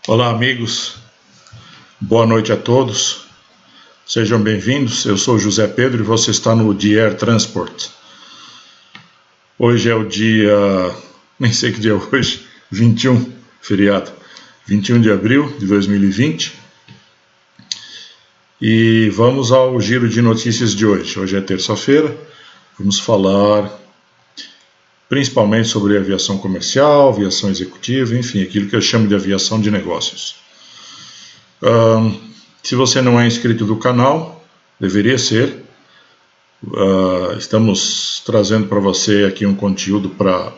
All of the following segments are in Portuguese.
Olá, amigos. Boa noite a todos. Sejam bem-vindos. Eu sou José Pedro e você está no The Air Transport. Hoje é o dia... nem sei que dia é hoje. 21, feriado. 21 de abril de 2020. E vamos ao giro de notícias de hoje. Hoje é terça-feira. Vamos falar principalmente sobre aviação comercial, aviação executiva, enfim, aquilo que eu chamo de aviação de negócios. Se você não é inscrito do canal, deveria ser. Estamos trazendo para você aqui um conteúdo para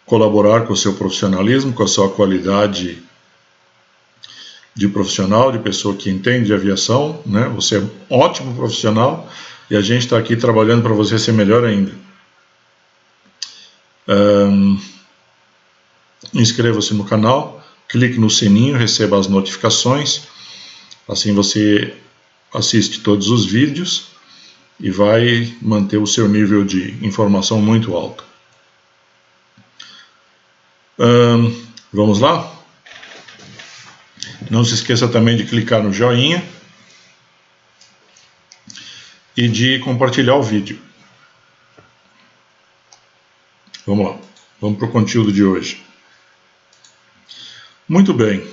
colaborar com o seu profissionalismo, com a sua qualidade de profissional, de pessoa que entende de aviação, né? Você é um ótimo profissional e a gente está aqui trabalhando para você ser melhor ainda. Inscreva-se no canal, clique no sininho, receba as notificações, assim você assiste todos os vídeos e vai manter o seu nível de informação muito alto. Vamos lá? Não se esqueça também de clicar no joinha e de compartilhar o vídeo. Vamos lá, vamos para o conteúdo de hoje. Muito bem.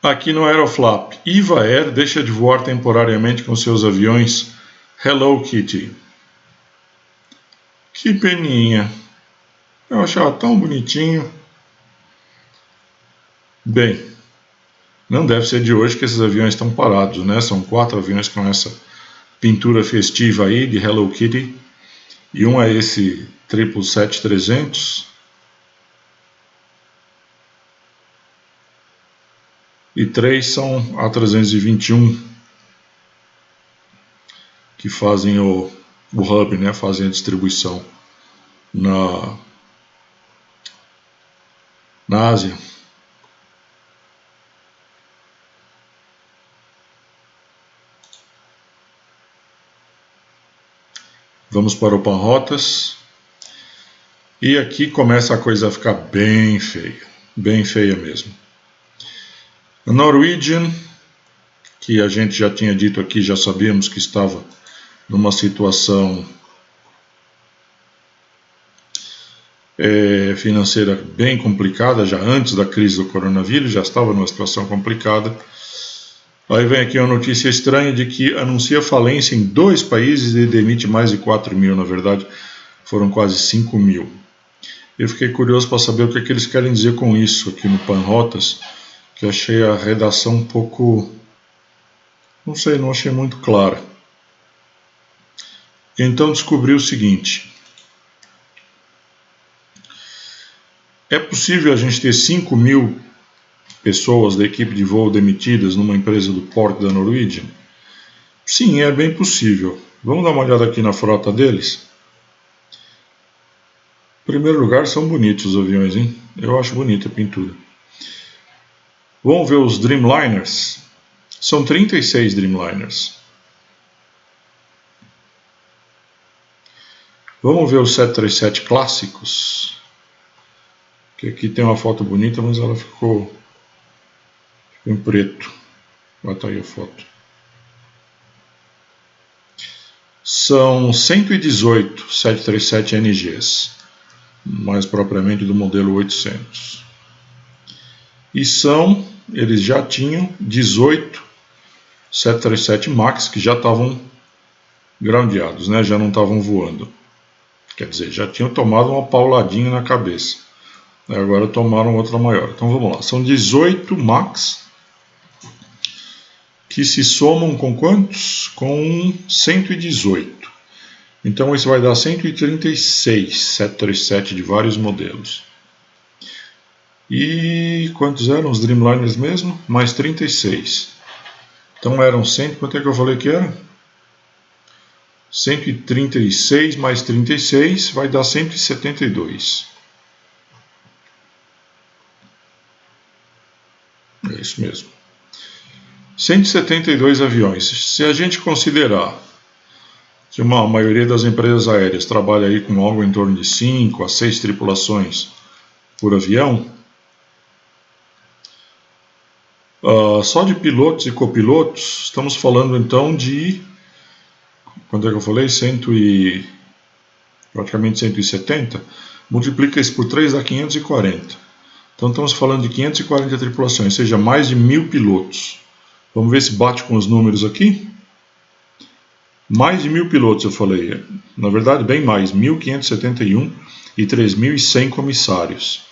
Aqui no Aeroflap, Eva Air deixa de voar temporariamente com seus aviões Hello Kitty. Que peninha. Eu achava tão bonitinho. Bem, não deve ser de hoje que esses aviões estão parados, né? São 4 aviões com essa pintura festiva aí de Hello Kitty. E um é esse 777-300. E 3 são A321, que fazem o hub, né? Fazem a distribuição na Ásia. Vamos para o Panrotas. E aqui começa a coisa a ficar bem feia mesmo. A Norwegian, que a gente já tinha dito aqui, já sabíamos que estava numa situação financeira bem complicada, já antes da crise do coronavírus, já estava numa situação complicada. Aí vem aqui uma notícia estranha de que anuncia falência em 2 países e demite mais de 4 mil, na verdade foram quase 5 mil. Eu fiquei curioso para saber o que eles querem dizer com isso aqui no Panrotas, que eu achei a redação um pouco, não achei muito clara. Então descobri o seguinte: é possível a gente ter 5 mil pessoas da equipe de voo demitidas numa empresa do porte da Norwegian? Sim, é bem possível. Vamos dar uma olhada aqui na frota deles? Em primeiro lugar, são bonitos os aviões, hein? Eu acho bonita a pintura. Vamos ver os Dreamliners. São 36 Dreamliners. Vamos ver os 737 clássicos. Que aqui tem uma foto bonita, mas ela ficou em preto. Vai estar aí a foto. São 118 737 NGs, mais propriamente do modelo 800. E eles já tinham 18 737 MAX que já estavam groundeados, né? Já não estavam voando. Quer dizer, já tinham tomado uma pauladinha na cabeça. Agora tomaram outra maior. Então vamos lá. São 18 MAX que se somam com quantos? Com 118. Então isso vai dar 136 737 de vários modelos. E quantos eram os Dreamliners mesmo? Mais 36. Então eram 100, quanto é que eu falei que era? 136 mais 36 vai dar 172. É isso mesmo. 172 aviões. Se a gente considerar que a maioria das empresas aéreas trabalha aí com algo em torno de 5 a 6 tripulações por avião, Só de pilotos e copilotos, estamos falando então de... Quanto é que eu falei? Praticamente 170. Multiplica isso por 3 dá 540. Então estamos falando de 540 tripulações, ou seja, mais de 1000 pilotos. Vamos ver se bate com os números aqui. Mais de 1000 pilotos, eu falei. Na verdade, bem mais, 1571 e 3100 comissários.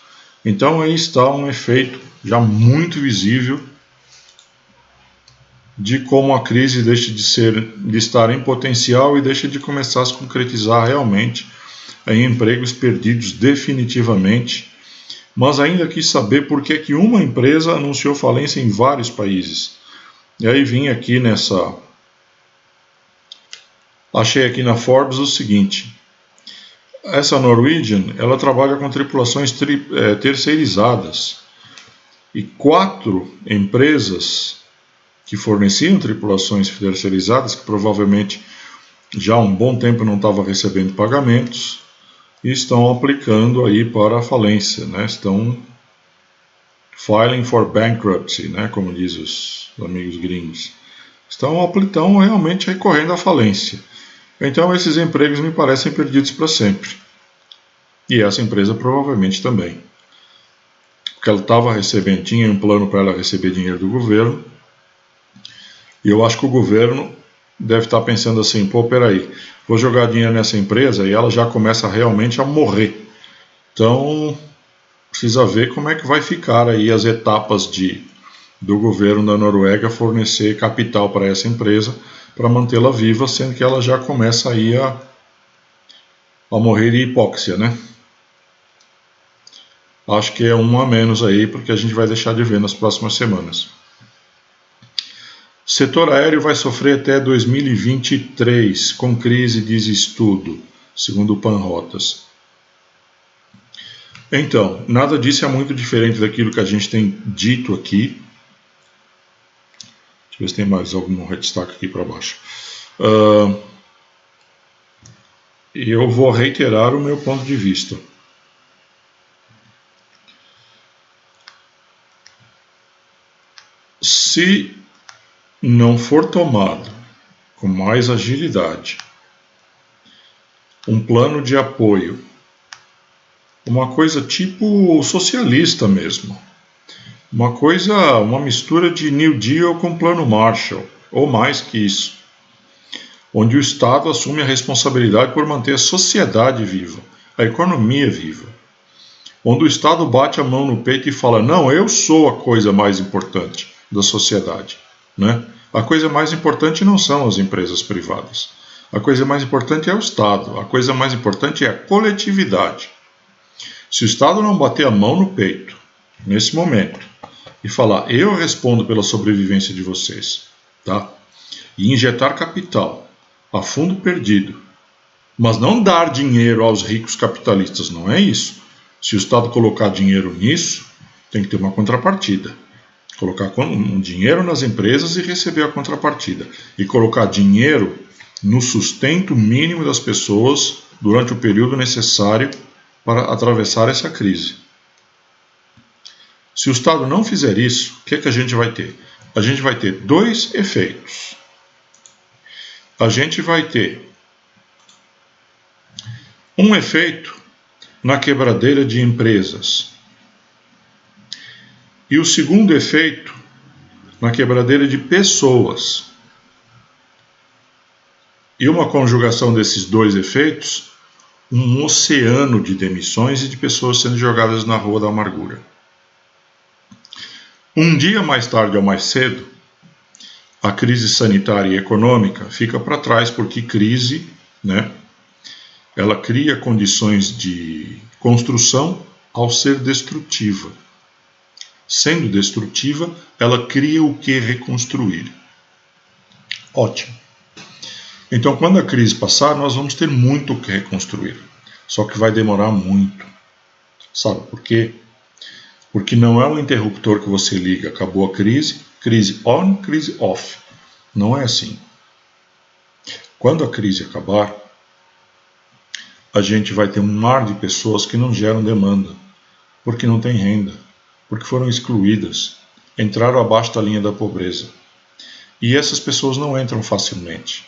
Então aí está um efeito já muito visível de como a crise deixa de estar em potencial e deixa de começar a se concretizar realmente em empregos perdidos definitivamente. Mas ainda quis saber por que uma empresa anunciou falência em vários países. E aí vim aqui achei aqui na Forbes o seguinte: essa Norwegian, ela trabalha com tripulações terceirizadas, e 4 empresas que forneciam tripulações terceirizadas, que provavelmente já há um bom tempo não estavam recebendo pagamentos, e estão aplicando aí para a falência, né? Estão filing for bankruptcy, né? Como diz os amigos gringos. Estão realmente recorrendo à falência. Então esses empregos me parecem perdidos para sempre. E essa empresa provavelmente também. Porque ela estava recebendo, tinha um plano para ela receber dinheiro do governo. E eu acho que o governo deve estar pensando assim: pô, peraí, vou jogar dinheiro nessa empresa e ela já começa realmente a morrer. Então precisa ver como é que vai ficar aí as etapas do governo da Noruega fornecer capital para essa empresa para mantê-la viva, sendo que ela já começa aí a morrer de hipóxia, né? Acho que é um a menos aí, porque a gente vai deixar de ver nas próximas semanas. O setor aéreo vai sofrer até 2023 com crise, diz estudo, segundo o Panrotas. Então, nada disso é muito diferente daquilo que a gente tem dito aqui. Deixa eu ver se tem mais algum destaque aqui para baixo. Eu vou reiterar o meu ponto de vista. Se não for tomado com mais agilidade um plano de apoio, uma coisa tipo socialista mesmo, uma mistura de New Deal com Plano Marshall, ou mais que isso, onde o Estado assume a responsabilidade por manter a sociedade viva, a economia viva, onde o Estado bate a mão no peito e fala: não, eu sou a coisa mais importante da sociedade, né? A coisa mais importante não são as empresas privadas, a coisa mais importante é o Estado, a coisa mais importante é a coletividade. Se o Estado não bater a mão no peito nesse momento e falar: eu respondo pela sobrevivência de vocês, tá? E injetar capital a fundo perdido, mas não dar dinheiro aos ricos capitalistas, não é isso. Se o Estado colocar dinheiro nisso, tem que ter uma contrapartida. Colocar um dinheiro nas empresas e receber a contrapartida. E colocar dinheiro no sustento mínimo das pessoas durante o período necessário para atravessar essa crise. Se o Estado não fizer isso, o que é que a gente vai ter? A gente vai ter 2 efeitos. A gente vai ter um efeito na quebradeira de empresas. E o segundo efeito na quebradeira de pessoas. E uma conjugação desses 2 efeitos, um oceano de demissões e de pessoas sendo jogadas na rua da amargura. Um dia mais tarde ou mais cedo, a crise sanitária e econômica fica para trás, porque crise, né, ela cria condições de construção ao ser destrutiva. Sendo destrutiva, ela cria o que reconstruir. Ótimo. Então, quando a crise passar, nós vamos ter muito o que reconstruir. Só que vai demorar muito. Sabe por quê? Porque não é um interruptor que você liga, acabou a crise on, crise off. Não é assim. Quando a crise acabar, a gente vai ter um mar de pessoas que não geram demanda, porque não têm renda, porque foram excluídas, entraram abaixo da linha da pobreza. E essas pessoas não entram facilmente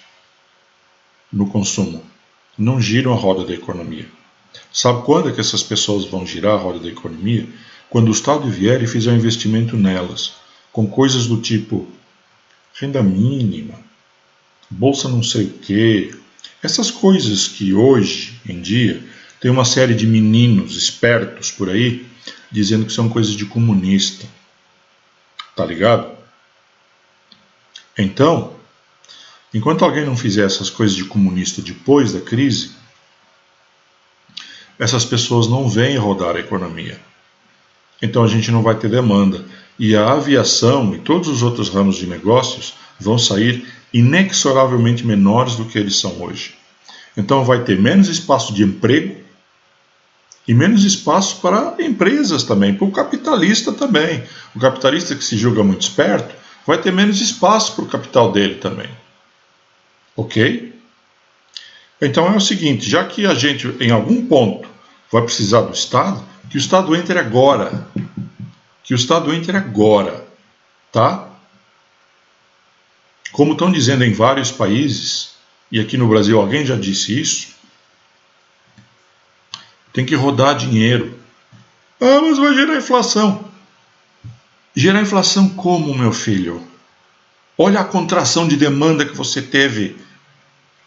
no consumo, não giram a roda da economia. Sabe quando é que essas pessoas vão girar a roda da economia? Quando o Estado vier e fizer um investimento nelas, com coisas do tipo renda mínima, bolsa não sei o quê, essas coisas que hoje em dia tem uma série de meninos espertos por aí dizendo que são coisas de comunista. Tá ligado? Então, enquanto alguém não fizer essas coisas de comunista depois da crise, essas pessoas não vêm rodar a economia. Então a gente não vai ter demanda. E a aviação e todos os outros ramos de negócios vão sair inexoravelmente menores do que eles são hoje. Então vai ter menos espaço de emprego e menos espaço para empresas também, para o capitalista também. O capitalista que se julga muito esperto vai ter menos espaço para o capital dele também. Ok? Então é o seguinte, já que a gente em algum ponto vai precisar do Estado, que o Estado entre agora. Que o Estado entre agora, tá? Como estão dizendo em vários países, e aqui no Brasil alguém já disse isso, tem que rodar dinheiro. Ah, mas vai gerar inflação. Gerar inflação como, meu filho? Olha a contração de demanda que você teve.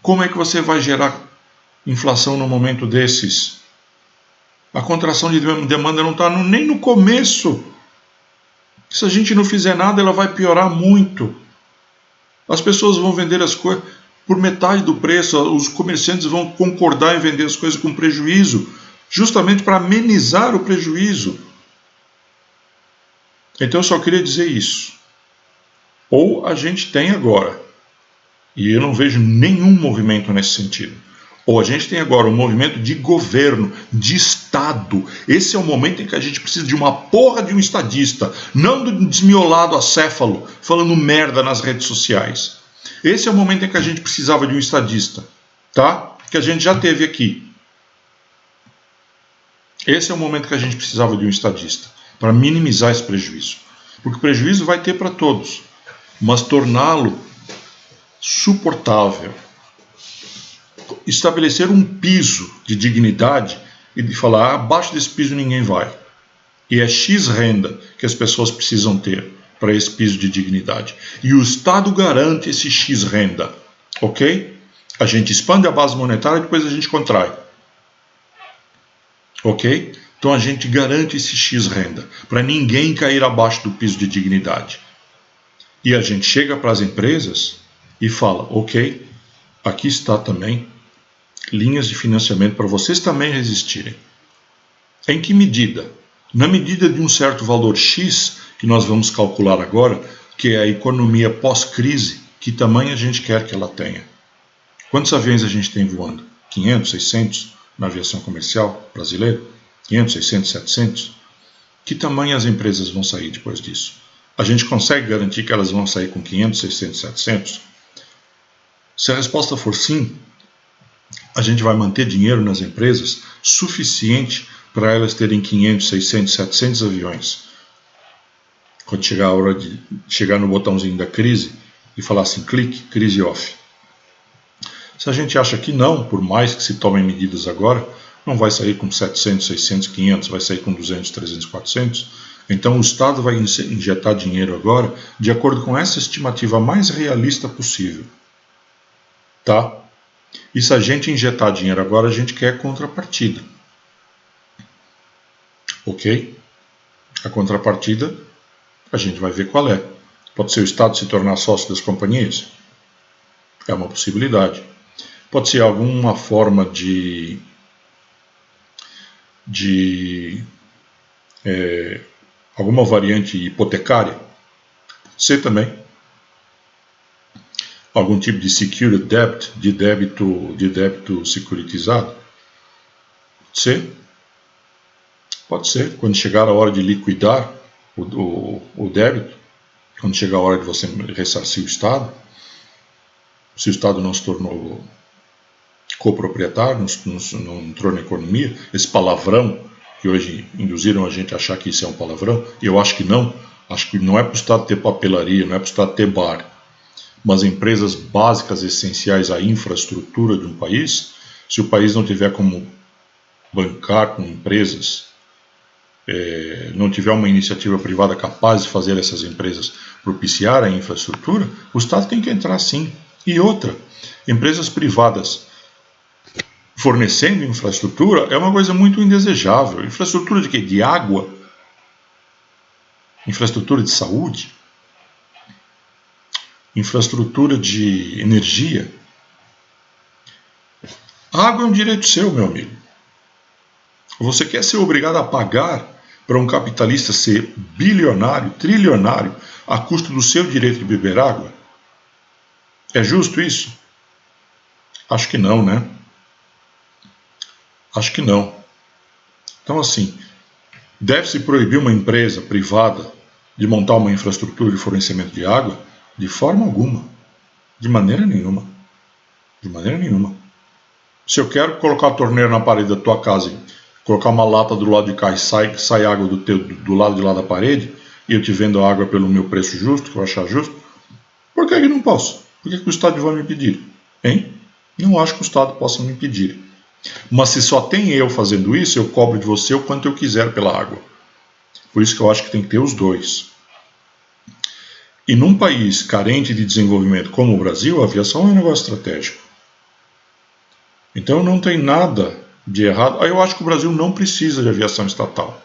Como é que você vai gerar inflação num momento desses? A contração de demanda não está nem no começo. Se a gente não fizer nada, ela vai piorar muito. As pessoas vão vender as coisas por metade do preço, os comerciantes vão concordar em vender as coisas com prejuízo, justamente para amenizar o prejuízo. Então eu só queria dizer isso. Ou a gente tem agora, e eu não vejo nenhum movimento nesse sentido, ou a gente tem agora um movimento de governo, de Estado. Esse é o momento em que a gente precisa de uma porra de um estadista, não do desmiolado acéfalo, falando merda nas redes sociais. Esse é o momento em que a gente precisava de um estadista, tá? Que a gente já teve aqui. Esse é o momento que a gente precisava de um estadista, para minimizar esse prejuízo. Porque o prejuízo vai ter para todos, mas torná-lo suportável. Estabelecer um piso de dignidade e de falar, abaixo desse piso ninguém vai. E é X renda que as pessoas precisam ter para esse piso de dignidade. E o Estado garante esse X renda, ok? A gente expande a base monetária e depois a gente contrai. Ok? Então a gente garante esse X renda, para ninguém cair abaixo do piso de dignidade. E a gente chega para as empresas e fala, ok, aqui está também linhas de financiamento para vocês também resistirem. Em que medida? Na medida de um certo valor X, que nós vamos calcular agora, que é a economia pós-crise, que tamanho a gente quer que ela tenha. Quantos aviões a gente tem voando? 500, 600 na aviação comercial brasileira? 500, 600, 700? Que tamanho as empresas vão sair depois disso? A gente consegue garantir que elas vão sair com 500, 600, 700? Se a resposta for sim, a gente vai manter dinheiro nas empresas suficiente para elas terem 500, 600, 700 aviões. Quando chegar a hora de chegar no botãozinho da crise e falar assim, clique, crise off. Se a gente acha que não, por mais que se tomem medidas agora, não vai sair com 700, 600, 500, vai sair com 200, 300, 400. Então o Estado vai injetar dinheiro agora de acordo com essa estimativa mais realista possível. Tá? E se a gente injetar dinheiro agora, a gente quer contrapartida. Ok? A contrapartida, a gente vai ver qual é. Pode ser o Estado se tornar sócio das companhias? É uma possibilidade. Pode ser alguma forma de alguma variante hipotecária? Pode ser também. Algum tipo de secured debt, de débito securitizado? Pode ser. Pode ser. Quando chegar a hora de liquidar o débito, quando chegar a hora de você ressarcir o Estado, se o Estado não se tornou coproprietário, não entrou na economia, esse palavrão que hoje induziram a gente a achar que isso é um palavrão, e eu acho que não, Acho que não é para o Estado ter papelaria, não é para o Estado ter bar, mas empresas básicas, essenciais à infraestrutura de um país, se o país não tiver como bancar com empresas, não tiver uma iniciativa privada capaz de fazer essas empresas propiciar a infraestrutura, o Estado tem que entrar sim. E outra, empresas privadas fornecendo infraestrutura é uma coisa muito indesejável. Infraestrutura de quê? De água? Infraestrutura de saúde? Infraestrutura de energia? A água é um direito seu, meu amigo. Você quer ser obrigado a pagar para um capitalista ser bilionário, trilionário, a custo do seu direito de beber água? É justo isso? Acho que não, né? Acho que não. Então, assim, deve-se proibir uma empresa privada de montar uma infraestrutura de fornecimento de água? De forma alguma. De maneira nenhuma. De maneira nenhuma. Se eu quero colocar a torneira na parede da tua casa e colocar uma lata do lado de cá e sai água do lado de lá da parede, e eu te vendo a água pelo meu preço justo, que eu achar justo, por que não posso? Por que o Estado vai me impedir? Hein? Não acho que o Estado possa me impedir. Mas se só tem eu fazendo isso, eu cobro de você o quanto eu quiser pela água. Por isso que eu acho que tem que ter os dois. E num país carente de desenvolvimento como o Brasil, a aviação é um negócio estratégico. Então não tem nada de errado. Eu acho que o Brasil não precisa de aviação estatal.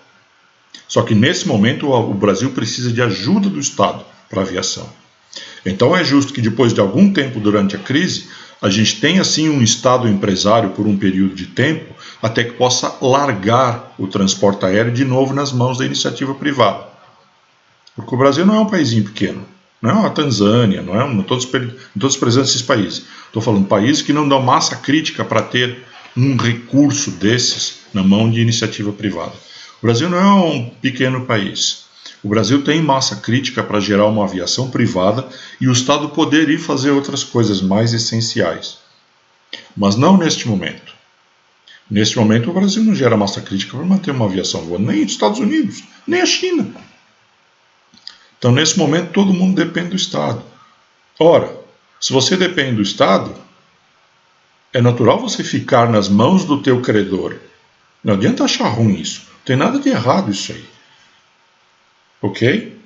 Só que nesse momento o Brasil precisa de ajuda do Estado para a aviação. Então é justo que depois de algum tempo durante a crise, a gente tenha assim um Estado empresário por um período de tempo, até que possa largar o transporte aéreo de novo nas mãos da iniciativa privada. Porque o Brasil não é um paísinho pequeno, não é uma Tanzânia, não é todos presentes esses países. Estou falando de países que não dão massa crítica para ter um recurso desses na mão de iniciativa privada. O Brasil não é um pequeno país. O Brasil tem massa crítica para gerar uma aviação privada e o Estado poder ir fazer outras coisas mais essenciais. Mas não neste momento. Neste momento o Brasil não gera massa crítica para manter uma aviação voando, nem os Estados Unidos, nem a China. Então nesse momento todo mundo depende do Estado. Ora, se você depende do Estado, é natural você ficar nas mãos do teu credor. Não adianta achar ruim isso. Não tem nada de errado isso aí. Ok?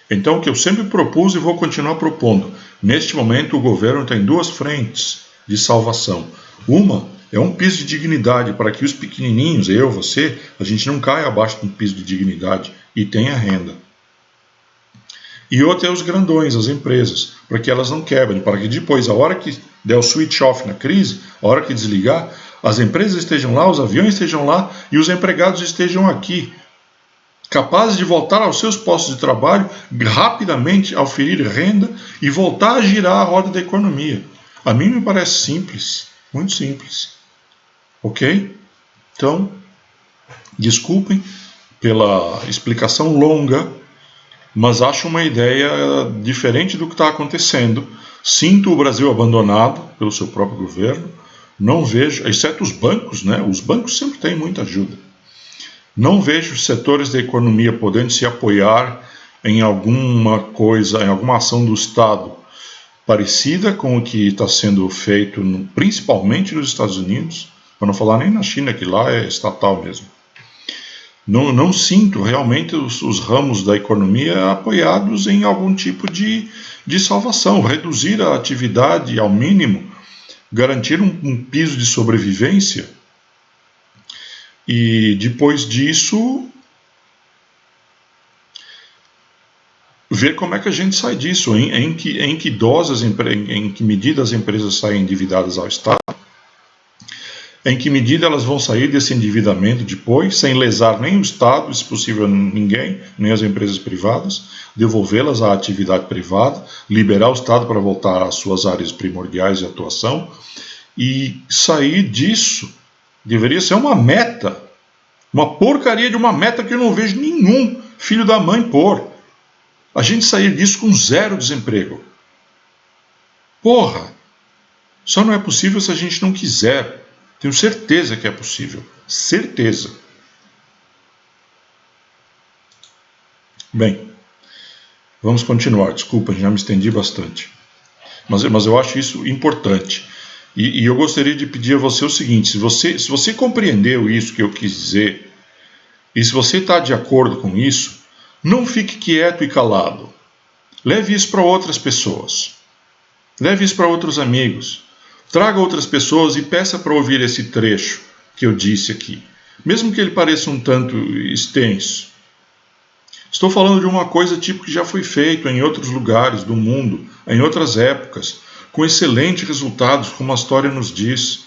Então o que eu sempre propus e vou continuar propondo. Neste momento o governo tem duas frentes de salvação. Uma é um piso de dignidade para que os pequenininhos, eu, você, a gente não caia abaixo de um piso de dignidade e tenha renda. E outra é os grandões, as empresas, para que elas não quebrem, para que depois, a hora que der o switch off na crise, a hora que desligar, as empresas estejam lá, os aviões estejam lá e os empregados estejam aqui, capazes de voltar aos seus postos de trabalho rapidamente, oferir renda e voltar a girar a roda da economia. A mim me parece simples, muito simples. Ok? Então, desculpem pela explicação longa, mas acho uma ideia diferente do que está acontecendo. Sinto o Brasil abandonado pelo seu próprio governo. Não vejo, exceto os bancos, né? Os bancos sempre têm muita ajuda. Não vejo setores da economia podendo se apoiar em alguma coisa, em alguma ação do Estado parecida com o que está sendo feito, principalmente nos Estados Unidos, para não falar nem na China, que lá é estatal mesmo. Não sinto realmente os ramos da economia apoiados em algum tipo de salvação, reduzir a atividade ao mínimo, garantir um piso de sobrevivência e depois disso ver como é que a gente sai disso, em que doses, em que medida as empresas saem endividadas ao Estado, em que medida elas vão sair desse endividamento depois, sem lesar nem o Estado, se possível ninguém, nem as empresas privadas, devolvê-las à atividade privada, liberar o Estado para voltar às suas áreas primordiais de atuação, e sair disso deveria ser uma meta, uma porcaria de uma meta que eu não vejo nenhum filho da mãe pôr. A gente sair disso com 0 desemprego. Porra! Só não é possível se a gente não quiser. Tenho certeza que é possível. Certeza. Bem, Vamos continuar, desculpa, já me estendi bastante. Mas eu acho isso importante. E eu gostaria de pedir a você o seguinte: se você compreendeu isso que eu quis dizer, e se você está de acordo com isso, não fique quieto e calado. Leve isso para outras pessoas. Leve isso para outros amigos. Traga outras pessoas e peça para ouvir esse trecho que eu disse aqui, mesmo que ele pareça um tanto extenso. Estou falando de uma coisa tipo que já foi feito em outros lugares do mundo, em outras épocas, com excelentes resultados, como a história nos diz.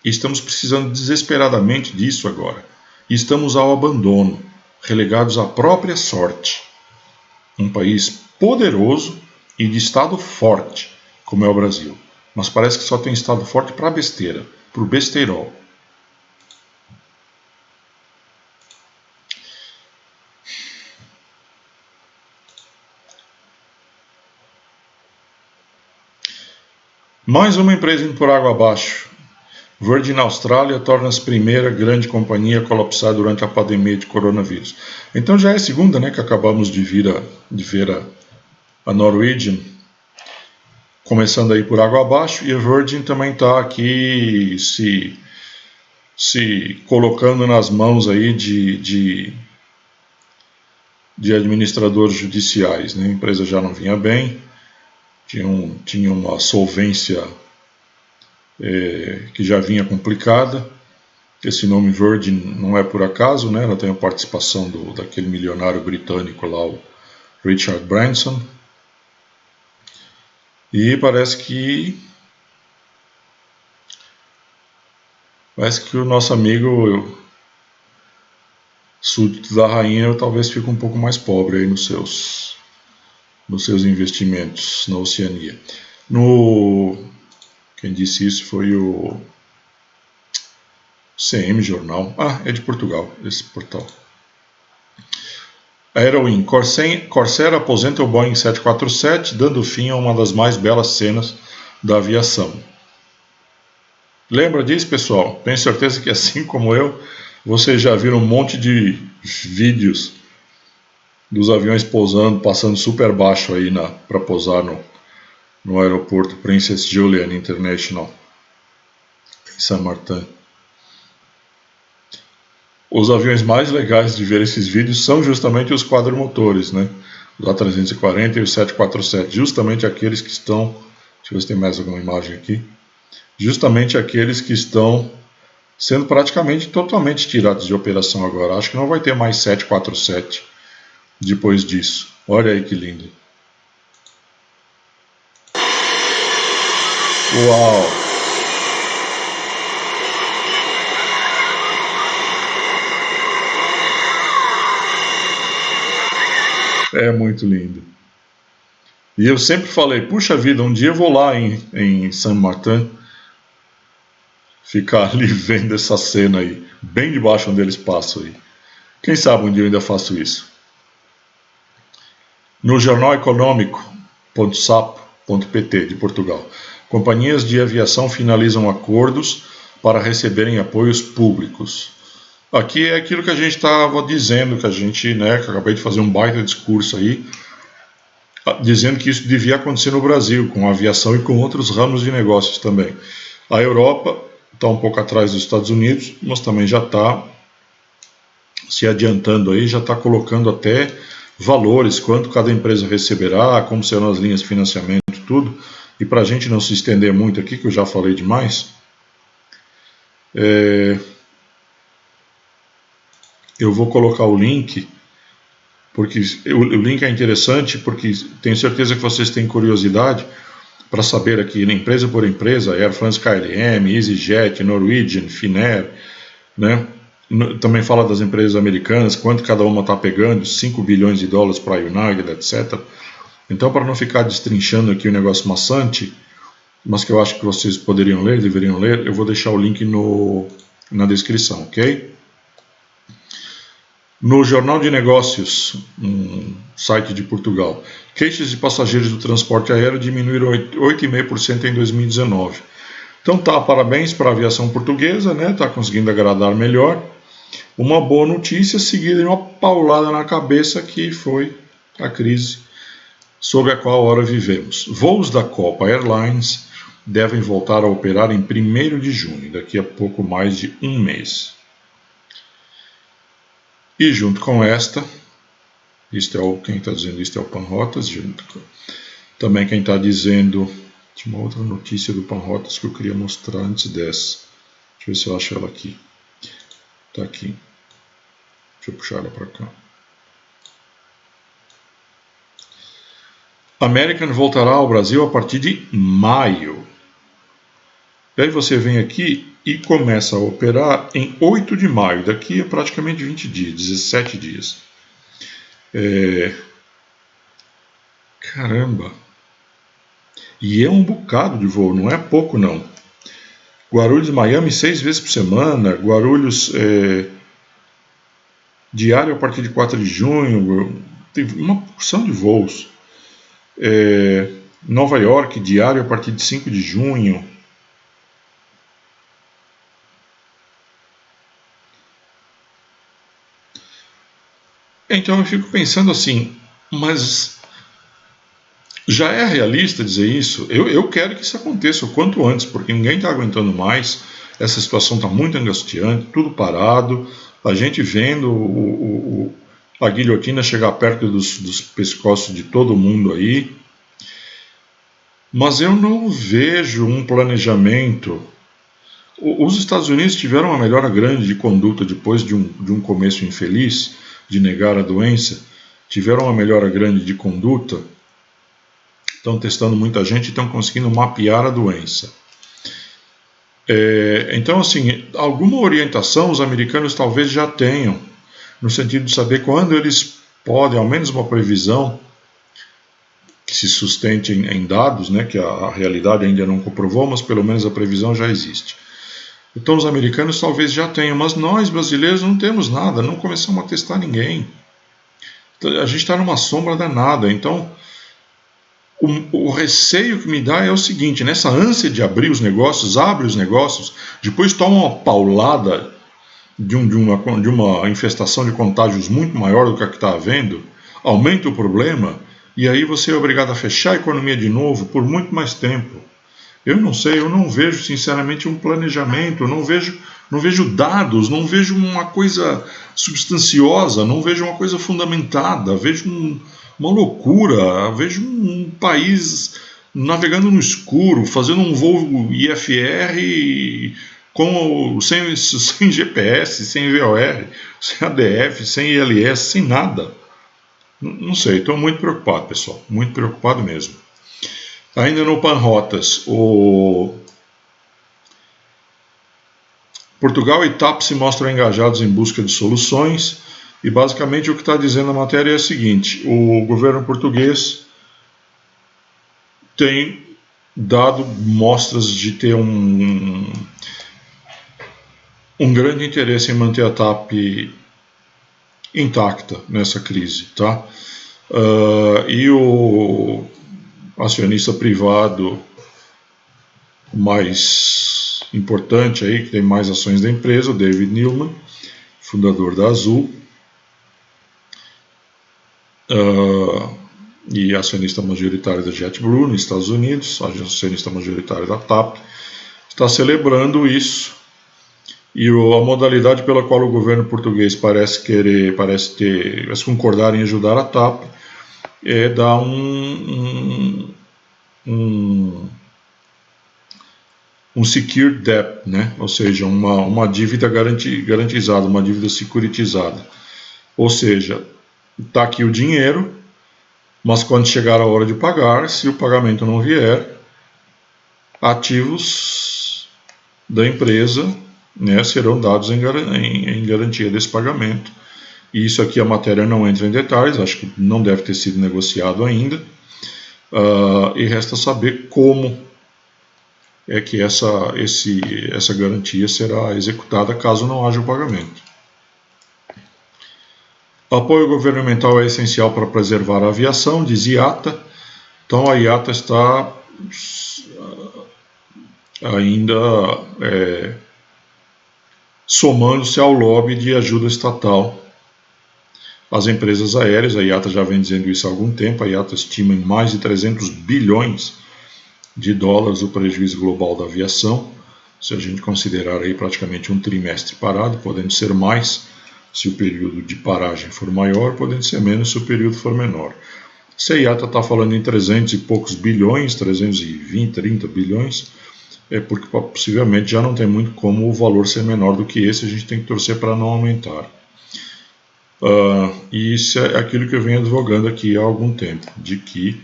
E estamos precisando desesperadamente disso agora. E estamos ao abandono, relegados à própria sorte. Um país poderoso e de Estado forte, como é o Brasil. Mas parece que só tem Estado forte para besteira, para o besteirol. Mais uma empresa indo por água abaixo. Virgin Australia torna-se primeira grande companhia a colapsar durante a pandemia de coronavírus. Então já é a segunda, né, que acabamos de ver a Norwegian começando a ir por água abaixo, e a Virgin também está aqui se colocando nas mãos aí de administradores judiciais, né? A empresa já não vinha bem, tinha uma solvência que já vinha complicada. Esse nome Virgin não é por acaso, né? Ela tem a participação daquele milionário britânico lá, o Richard Branson. E parece que o nosso amigo súdito da rainha talvez fique um pouco mais pobre aí nos seus investimentos na Oceania. Quem disse isso foi o CM Jornal. É de Portugal, esse portal. Aerowin. Corsair aposenta o Boeing 747, dando fim a uma das mais belas cenas da aviação. Lembra disso, pessoal? Tenho certeza que, assim como eu, vocês já viram um monte de vídeos dos aviões pousando, passando super baixo aí para pousar no aeroporto Princess Julian International, em Saint-Martin. Os aviões mais legais de ver esses vídeos são justamente os quadromotores, né? O A340 e o 747, justamente aqueles que estão... Deixa eu ver se tem mais alguma imagem aqui. Justamente aqueles que estão sendo praticamente totalmente tirados de operação agora. Acho que não vai ter mais 747 depois disso. Olha aí que lindo. Uau! É muito lindo. E eu sempre falei, puxa vida, um dia eu vou lá em Saint-Martin ficar ali vendo essa cena aí, bem debaixo onde eles passam aí. Quem sabe um dia eu ainda faço isso. No Jornal Econômico.sap.pt de Portugal, companhias de aviação finalizam acordos para receberem apoios públicos. Aqui é aquilo que a gente estava dizendo, que a gente, né, que eu acabei de fazer um baita discurso aí, dizendo que isso devia acontecer no Brasil, com a aviação e com outros ramos de negócios também. A Europa está um pouco atrás dos Estados Unidos, mas também já está se adiantando aí, já está colocando até valores, quanto cada empresa receberá, como serão as linhas de financiamento, tudo. E para a gente não se estender muito aqui, que eu já falei demais, eu vou colocar o link, porque o link é interessante, porque tenho certeza que vocês têm curiosidade para saber aqui, empresa por empresa, Air France KLM, EasyJet, Norwegian, Finnair, né? Também fala das empresas americanas, quanto cada uma está pegando, 5 bilhões de dólares para a United, etc. Então, para não ficar destrinchando aqui o negócio maçante, mas que eu acho que vocês poderiam ler, deveriam ler, eu vou deixar o link na descrição, ok? No Jornal de Negócios, um site de Portugal, queixas de passageiros do transporte aéreo diminuíram 8,5% em 2019. Então tá, parabéns para a aviação portuguesa, né? Tá conseguindo agradar melhor. Uma boa notícia seguida de uma paulada na cabeça que foi a crise sob a qual hora vivemos. Voos da Copa Airlines devem voltar a operar em 1º de junho, daqui a pouco mais de um mês. E junto com esta, quem está dizendo isto é o Panrotas, também quem está dizendo, tinha uma outra notícia do Panrotas que eu queria mostrar antes dessa. Deixa eu ver se eu acho ela aqui. Está aqui. Deixa eu puxar ela para cá. American voltará ao Brasil a partir de maio. Daí você vem aqui e começa a operar em 8 de maio, daqui a praticamente 20 dias, 17 dias. Caramba! E é um bocado de voo, não é pouco não. Guarulhos, Miami, 6 vezes por semana. Guarulhos, diário a partir de 4 de junho. Tem uma porção de voos. Nova York, diário a partir de 5 de junho. Então eu fico pensando assim, mas já é realista dizer isso? Eu quero que isso aconteça o quanto antes, porque ninguém está aguentando mais. Essa situação está muito angustiante, tudo parado, a gente vendo a guilhotina chegar perto dos pescoços de todo mundo aí. Mas eu não vejo um planejamento. Os Estados Unidos tiveram uma melhora grande de conduta depois de um começo infeliz, de negar a doença. Tiveram uma melhora grande de conduta. Estão testando muita gente e estão conseguindo mapear a doença. Então, assim, alguma orientação os americanos talvez já tenham, no sentido de saber quando eles podem, ao menos uma previsão que se sustente em dados, né, que a realidade ainda não comprovou, mas pelo menos a previsão já existe. Então os americanos talvez já tenham, mas nós brasileiros não temos nada, não começamos a testar ninguém. A gente está numa sombra danada. Então o receio que me dá é o seguinte: nessa ânsia de abrir os negócios, abre os negócios, depois toma uma paulada de uma infestação de contágios muito maior do que a que está havendo, aumenta o problema, e aí você é obrigado a fechar a economia de novo por muito mais tempo. Eu não sei, eu não vejo sinceramente um planejamento, não vejo dados, não vejo uma coisa substanciosa, não vejo uma coisa fundamentada, vejo uma loucura, vejo um país navegando no escuro, fazendo um voo IFR sem GPS, sem VOR, sem ADF, sem ILS, sem nada. Não sei, estou muito preocupado, pessoal, muito preocupado mesmo. Ainda no Panrotas, Portugal e TAP se mostram engajados em busca de soluções, e basicamente o que está dizendo a matéria é o seguinte: o governo português tem dado mostras de ter um grande interesse em manter a TAP intacta nessa crise, tá? E o acionista privado mais importante aí, que tem mais ações da empresa, o David Neeleman, fundador da Azul, e acionista majoritário da JetBlue nos Estados Unidos, acionista majoritário da TAP, está celebrando isso. E a modalidade pela qual o governo português parece concordar em ajudar a TAP é dar um secured debt, né? Ou seja, uma dívida garantizada, uma dívida securitizada. Ou seja, está aqui o dinheiro, mas quando chegar a hora de pagar, se o pagamento não vier, ativos da empresa, né, serão dados em garantia desse pagamento. E isso aqui a matéria não entra em detalhes, acho que não deve ter sido negociado ainda, e resta saber como é que essa garantia será executada caso não haja o pagamento. O apoio governamental é essencial para preservar a aviação, diz IATA. Então a IATA está ainda somando-se ao lobby de ajuda estatal as empresas aéreas. A IATA já vem dizendo isso há algum tempo. A IATA estima em mais de 300 bilhões de dólares o prejuízo global da aviação, se a gente considerar aí praticamente um trimestre parado, podendo ser mais se o período de paragem for maior, podendo ser menos se o período for menor. Se a IATA está falando em 300 e poucos bilhões, 320, 30 bilhões, é porque possivelmente já não tem muito como o valor ser menor do que esse, a gente tem que torcer para não aumentar. E isso é aquilo que eu venho advogando aqui há algum tempo, de que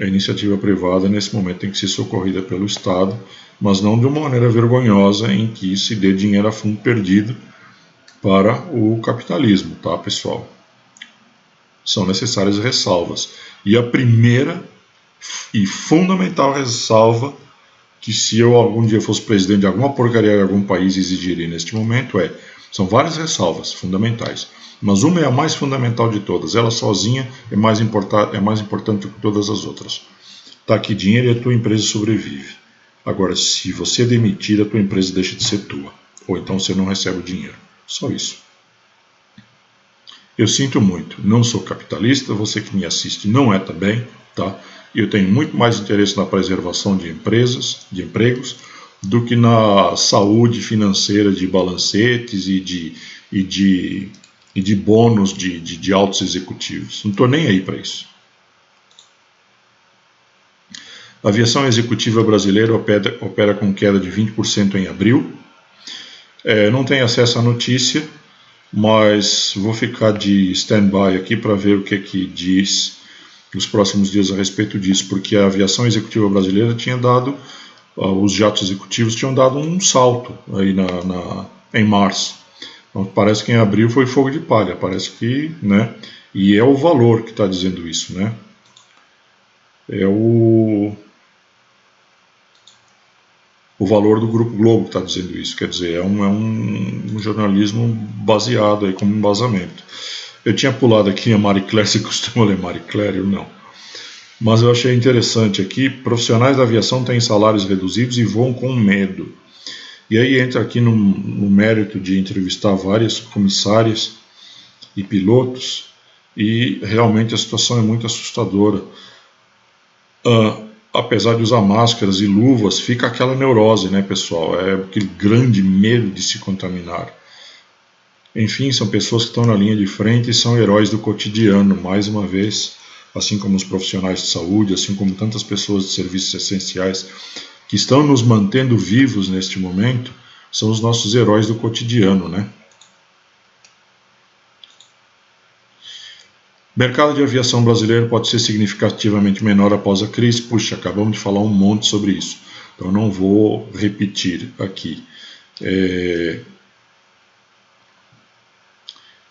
a iniciativa privada nesse momento tem que ser socorrida pelo Estado, mas não de uma maneira vergonhosa em que se dê dinheiro a fundo perdido para o capitalismo, tá, pessoal? São necessárias ressalvas. E a primeira e fundamental ressalva, que se eu algum dia fosse presidente de alguma porcaria de algum país exigiria neste momento, são várias ressalvas fundamentais, mas uma é a mais fundamental de todas. Ela sozinha é mais importante do que todas as outras. Está aqui dinheiro e a tua empresa sobrevive. Agora, se você demitir, a tua empresa deixa de ser tua, ou então você não recebe o dinheiro. Só isso. Eu sinto muito, não sou capitalista, você que me assiste não é também, tá? Eu tenho muito mais interesse na preservação de empresas, de empregos, do que na saúde financeira de balancetes e de bônus de altos executivos. Não estou nem aí para isso. A aviação executiva brasileira opera com queda de 20% em abril. Não tenho acesso à notícia, mas vou ficar de stand-by aqui para ver o que diz nos próximos dias a respeito disso, porque a aviação executiva brasileira tinha dado, os jatos executivos tinham dado um salto aí em março. Então, parece que em abril foi fogo de palha, parece que, né? E é o valor que está dizendo isso, né? É o valor do Grupo Globo que está dizendo isso, quer dizer, é um jornalismo baseado aí como embasamento. Eu tinha pulado aqui a Marie Claire, você costuma ler Marie Claire? Eu não. Mas eu achei interessante aqui, profissionais da aviação têm salários reduzidos e voam com medo. E aí entra aqui no mérito de entrevistar várias comissárias e pilotos, e realmente a situação é muito assustadora. Apesar de usar máscaras e luvas, fica aquela neurose, né, pessoal? É aquele grande medo de se contaminar. Enfim, são pessoas que estão na linha de frente e são heróis do cotidiano, mais uma vez, assim como os profissionais de saúde, assim como tantas pessoas de serviços essenciais que estão nos mantendo vivos neste momento, são os nossos heróis do cotidiano, né? Mercado de aviação brasileiro pode ser significativamente menor após a crise. Puxa, acabamos de falar um monte sobre isso, então não vou repetir aqui.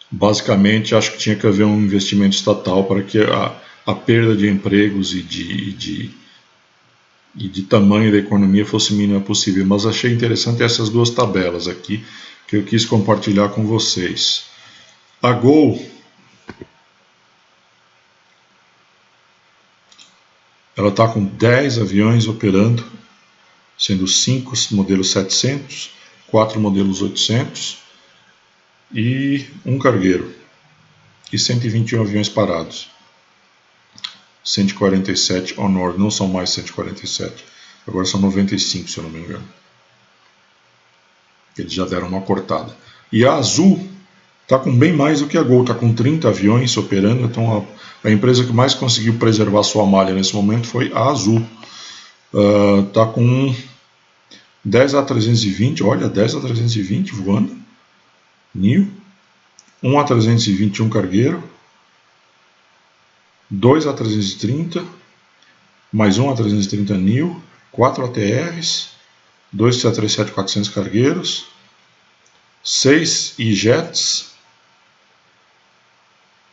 Basicamente, acho que tinha que haver um investimento estatal para que a perda de empregos e de tamanho da economia fosse mínima possível. Mas achei interessante essas duas tabelas aqui que eu quis compartilhar com vocês. A Gol, ela está com 10 aviões operando, sendo 5 modelos 700, 4 modelos 800 e um cargueiro, e 121 aviões parados. 147 on-board, não são mais 147, agora são 95, se eu não me engano. Eles já deram uma cortada. E a Azul está com bem mais do que a Gol, está com 30 aviões operando, então a empresa que mais conseguiu preservar sua malha nesse momento foi a Azul. Está com 10 A320, olha, 10 A320 voando. NIO, 1 A321 cargueiro, 2 A330, mais 1 A330 NIO, 4 ATRs, 2 737-400 cargueiros, 6 E-Jets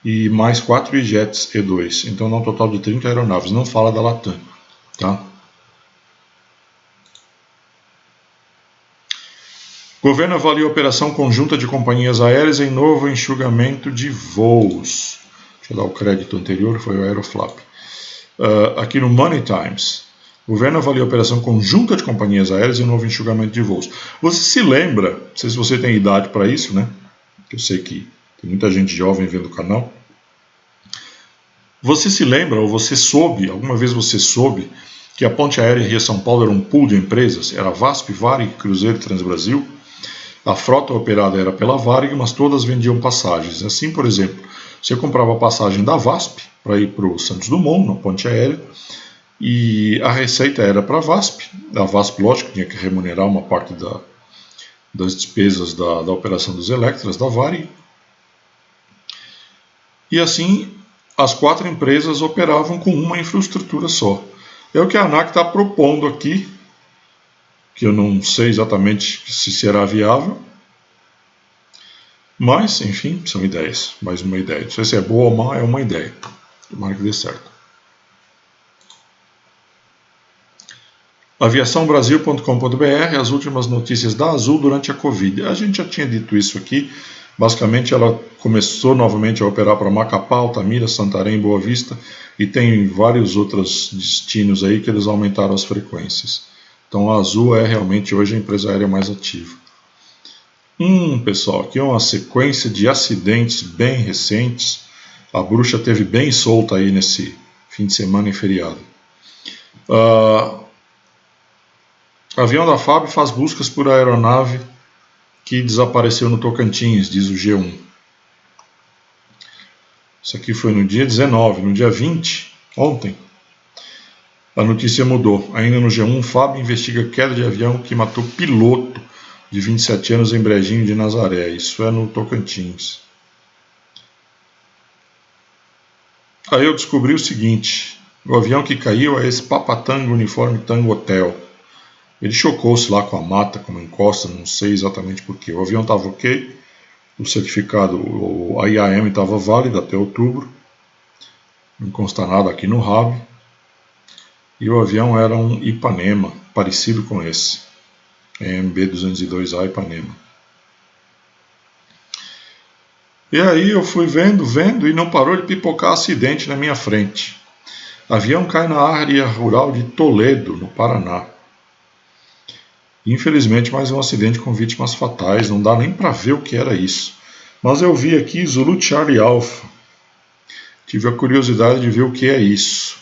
e mais 4 E-Jets E2. Então dá um total de 30 aeronaves. Não fala da Latam, tá? Governo avalia a operação conjunta de companhias aéreas em novo enxugamento de voos. Deixa eu dar o crédito anterior, foi o Aeroflap. Aqui no Money Times, o governo avalia a operação conjunta de companhias aéreas em novo enxugamento de voos. Você se lembra, não sei se você tem idade para isso, né? Eu sei que tem muita gente jovem vendo o canal. Você se lembra, ou você soube, alguma vez você soube, que a Ponte Aérea Rio-São Paulo era um pool de empresas? Era VASP, Varig, Cruzeiro e Transbrasil. A frota operada era pela Varig, mas todas vendiam passagens. Assim, por exemplo, você comprava a passagem da VASP para ir para o Santos Dumont, na Ponte Aérea, e a receita era para a VASP. A VASP, lógico, tinha que remunerar uma parte das despesas da operação dos Electras, da Varig. E assim, as 4 empresas operavam com uma infraestrutura só. É o que a ANAC está propondo aqui, que eu não sei exatamente se será viável, mas, enfim, são ideias. Mais uma ideia. Não sei se é boa ou má, é uma ideia. Tomara que dê certo. Aviaçãobrasil.com.br, as últimas notícias da Azul durante a Covid. A gente já tinha dito isso aqui. Basicamente, ela começou novamente a operar para Macapá, Altamira, Santarém, Boa Vista e tem vários outros destinos aí que eles aumentaram as frequências. Então, a Azul é realmente hoje a empresa aérea mais ativa. Pessoal, aqui é uma sequência de acidentes bem recentes. A bruxa teve bem solta aí nesse fim de semana e feriado. Avião da FAB faz buscas por aeronave que desapareceu no Tocantins, diz o G1. Isso aqui foi no dia 19, no dia 20, ontem. A notícia mudou. Ainda no G1, FAB investiga queda de avião que matou piloto de 27 anos em Brejinho de Nazaré. Isso é no Tocantins. Aí eu descobri o seguinte: o avião que caiu é esse Papatango Uniforme Tango Hotel. Ele chocou-se lá com a mata, com uma encosta, não sei exatamente porquê. O avião estava ok, o certificado, a IAM estava válido até outubro, não consta nada aqui no RAB, e o avião era um Ipanema, parecido com esse, EMB-202A Ipanema. E aí eu fui vendo, e não parou de pipocar acidente na minha frente. Avião cai na área rural de Toledo, no Paraná. Infelizmente, mais um acidente com vítimas fatais, não dá nem para ver o que era isso. Mas eu vi aqui Zulu Charlie Alpha. Tive a curiosidade de ver o que é isso.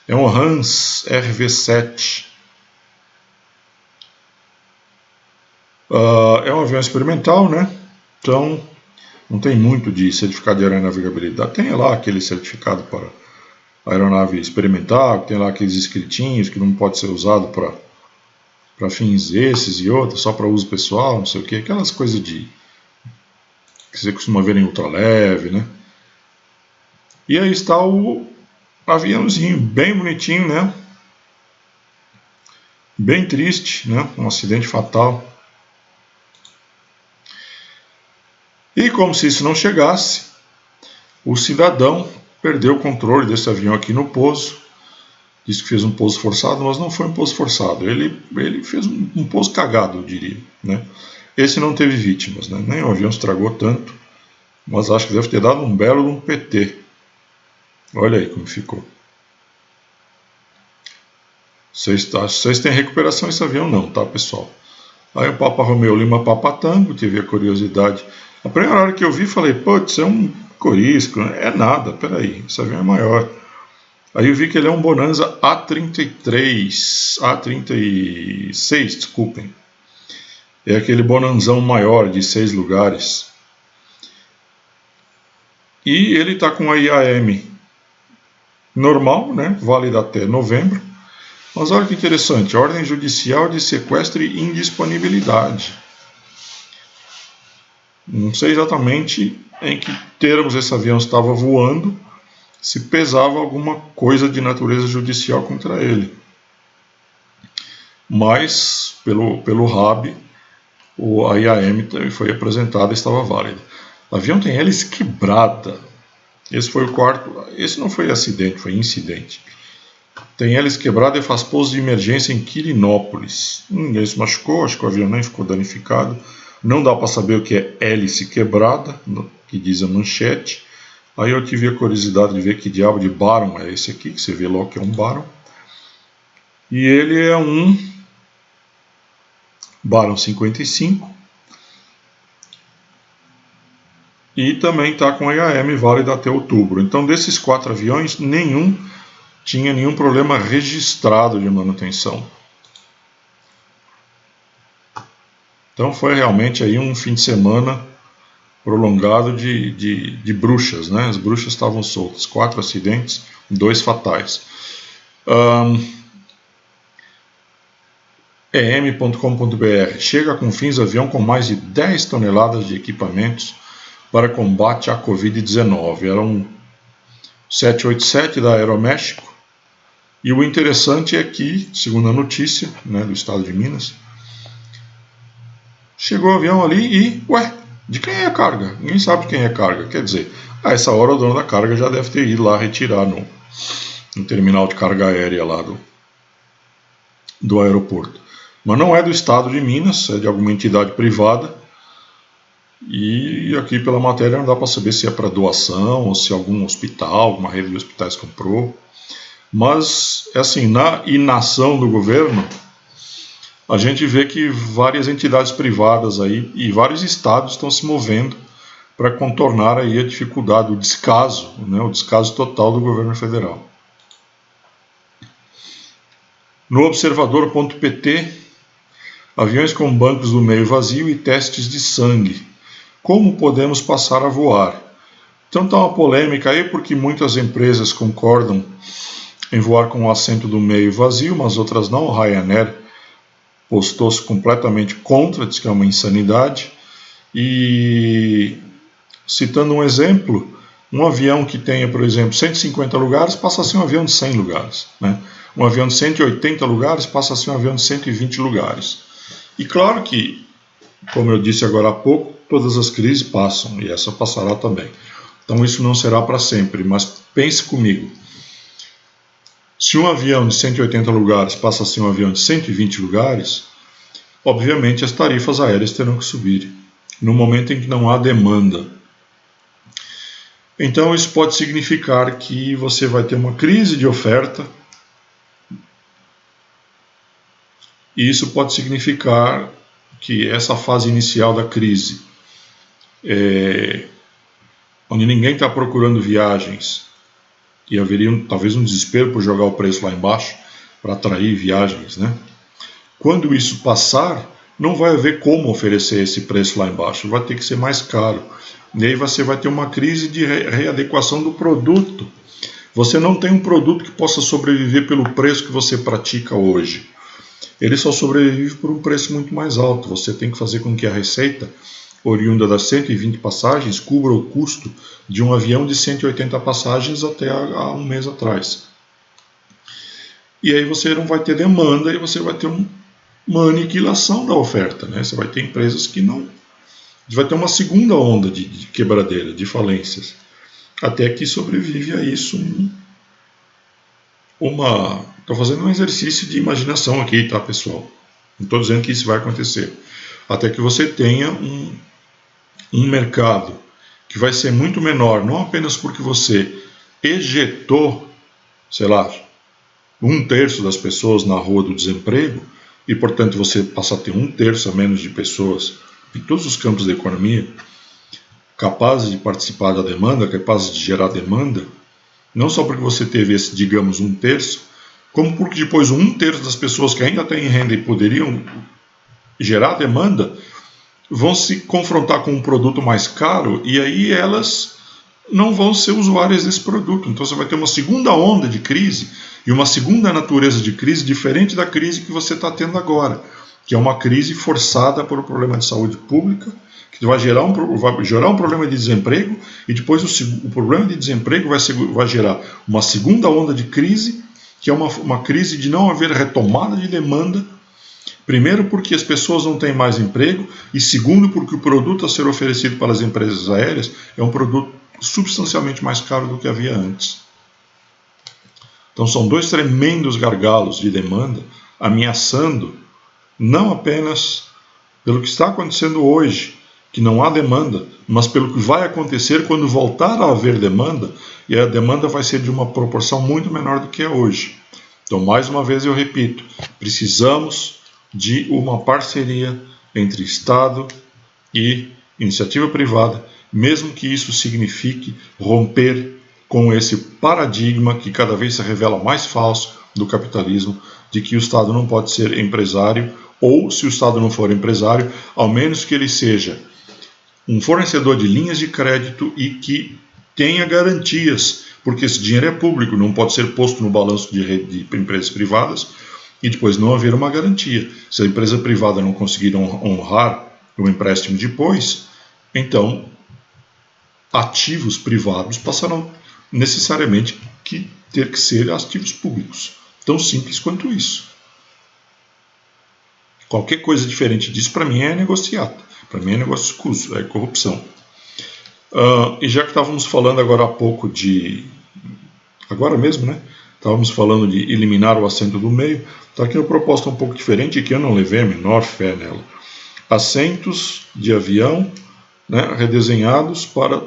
É um Hans RV7. É um avião experimental, né? Então, não tem muito de certificado de aeronavegabilidade. Tem lá aquele certificado para aeronave experimental, tem lá aqueles escritinhos que não pode ser usado para fins esses e outros, só para uso pessoal, não sei o que, aquelas coisas que você costuma ver em ultraleve, né? E aí está o aviãozinho, bem bonitinho, né? Bem triste, né? Um acidente fatal. E como se isso não chegasse, o cidadão perdeu o controle desse avião aqui no pouso. Disse que fez um pouso forçado, mas não foi um pouso forçado. Ele fez um pouso cagado, eu diria, né? Esse não teve vítimas, né? Nem o avião estragou tanto, mas acho que deve ter dado um belo PT. Olha aí como ficou. Vocês têm recuperação esse avião não, tá, pessoal? Aí o Papa Romeu Lima Papatango, tive a curiosidade. A primeira hora que eu vi, falei, putz, é um corisco, é nada, peraí, esse avião é maior. Aí eu vi que ele é um Bonanza A36, desculpem. É aquele Bonanzão maior, de 6 lugares. E ele está com a IAM normal, né, válida até novembro. Mas olha que interessante, ordem judicial de sequestro e indisponibilidade. Não sei exatamente em que termos esse avião estava voando, se pesava alguma coisa de natureza judicial contra ele. Mas, pelo RAB, a IAM foi apresentada e estava válida. O avião tem hélice quebrada. Esse foi o quarto. Esse não foi acidente, foi incidente. Tem hélice quebrada e faz pouso de emergência em Quirinópolis. Ninguém se machucou, acho que o avião nem ficou danificado. Não dá para saber o que é hélice quebrada, que diz a manchete. Aí eu tive a curiosidade de ver que diabo de Baron é esse aqui, que você vê logo que é um Baron. E ele é um Baron 55. e também está com EAM válida até outubro. Então, desses 4 aviões, nenhum tinha nenhum problema registrado de manutenção. Então foi realmente aí um fim de semana prolongado de bruxas, né? As bruxas estavam soltas, 4 acidentes, 2 fatais. EM.com.br chega com fins avião com mais de 10 toneladas de equipamentos para combate à Covid-19. Era um 787 da Aeroméxico. E o interessante é que, segundo a notícia, né, do estado de Minas, chegou o avião ali e, de quem é a carga? Ninguém sabe de quem é a carga. Quer dizer, a essa hora o dono da carga já deve ter ido lá retirar no terminal de carga aérea lá do aeroporto. Mas não é do estado de Minas, é de alguma entidade privada. E aqui pela matéria não dá para saber se é para doação ou se algum hospital, alguma rede de hospitais comprou. Mas, assim, na inação do governo, a gente vê que várias entidades privadas aí e vários estados estão se movendo para contornar aí a dificuldade, o descaso, né, o descaso total do governo federal. No observador.pt, aviões com bancos do meio vazio e testes de sangue. Como podemos passar a voar? Então está uma polêmica aí porque muitas empresas concordam em voar com o assento do meio vazio, mas outras não. O Ryanair postou-se completamente contra, diz que é uma insanidade. E, citando um exemplo, um avião que tenha, por exemplo, 150 lugares passa a ser um avião de 100 lugares. Né? Um avião de 180 lugares passa a ser um avião de 120 lugares. E claro que, como eu disse agora há pouco, todas as crises passam, e essa passará também. Então isso não será para sempre, mas pense comigo. Se um avião de 180 lugares passa a ser um avião de 120 lugares, obviamente as tarifas aéreas terão que subir, no momento em que não há demanda. Então isso pode significar que você vai ter uma crise de oferta, e isso pode significar que essa fase inicial da crise, onde ninguém está procurando viagens, e haveria talvez um desespero por jogar o preço lá embaixo para atrair viagens, né? Quando isso passar, não vai haver como oferecer esse preço lá embaixo, vai ter que ser mais caro. E aí você vai ter uma crise de readequação do produto. Você não tem um produto que possa sobreviver pelo preço que você pratica hoje. Ele só sobrevive por um preço muito mais alto. Você tem que fazer com que a receita oriunda das 120 passagens cubra o custo de um avião de 180 passagens até há um mês atrás. E aí você não vai ter demanda e você vai ter uma aniquilação da oferta. Né? Você vai ter empresas que não... Vai ter uma segunda onda de quebradeira, de falências. Até que sobrevive a isso Estou fazendo um exercício de imaginação aqui, tá, pessoal? Não estou dizendo que isso vai acontecer. Até que você tenha um mercado que vai ser muito menor, não apenas porque você ejetou, sei lá, 1/3 das pessoas na rua do desemprego, e portanto você passa a ter 1/3 a menos de pessoas em todos os campos da economia capazes de participar da demanda, capazes de gerar demanda, não só porque você teve esse, digamos, 1/3, como porque depois 1/3 das pessoas que ainda têm renda e poderiam gerar demanda vão se confrontar com um produto mais caro e aí elas não vão ser usuárias desse produto. Então você vai ter uma segunda onda de crise e uma segunda natureza de crise diferente da crise que você está tendo agora, que é uma crise forçada por um problema de saúde pública, que vai gerar um problema de desemprego e depois o problema de desemprego vai gerar uma segunda onda de crise, que é uma crise de não haver retomada de demanda. Primeiro, porque as pessoas não têm mais emprego, e segundo, porque o produto a ser oferecido pelas empresas aéreas é um produto substancialmente mais caro do que havia antes. Então são 2 tremendos gargalos de demanda ameaçando não apenas pelo que está acontecendo hoje, que não há demanda, mas pelo que vai acontecer quando voltar a haver demanda, e a demanda vai ser de uma proporção muito menor do que é hoje. Então, mais uma vez eu repito, precisamos de uma parceria entre Estado e iniciativa privada mesmo que isso signifique romper com esse paradigma que cada vez se revela mais falso do capitalismo, de que o Estado não pode ser empresário, ou se o Estado não for empresário, ao menos que ele seja um fornecedor de linhas de crédito e que tenha garantias, porque esse dinheiro é público, não pode ser posto no balanço de empresas privadas e depois não haver uma garantia. Se a empresa privada não conseguir honrar o empréstimo depois, então ativos privados passarão necessariamente ter que ser ativos públicos. Tão simples quanto isso. Qualquer coisa diferente disso, para mim, é negociata. Para mim é negócio escuso, é corrupção. E já que estávamos falando agora há pouco de... Agora mesmo, né? Estávamos falando de eliminar o assento do meio. Está aqui uma proposta um pouco diferente que eu não levei a menor fé nela. Assentos de avião, né, redesenhados para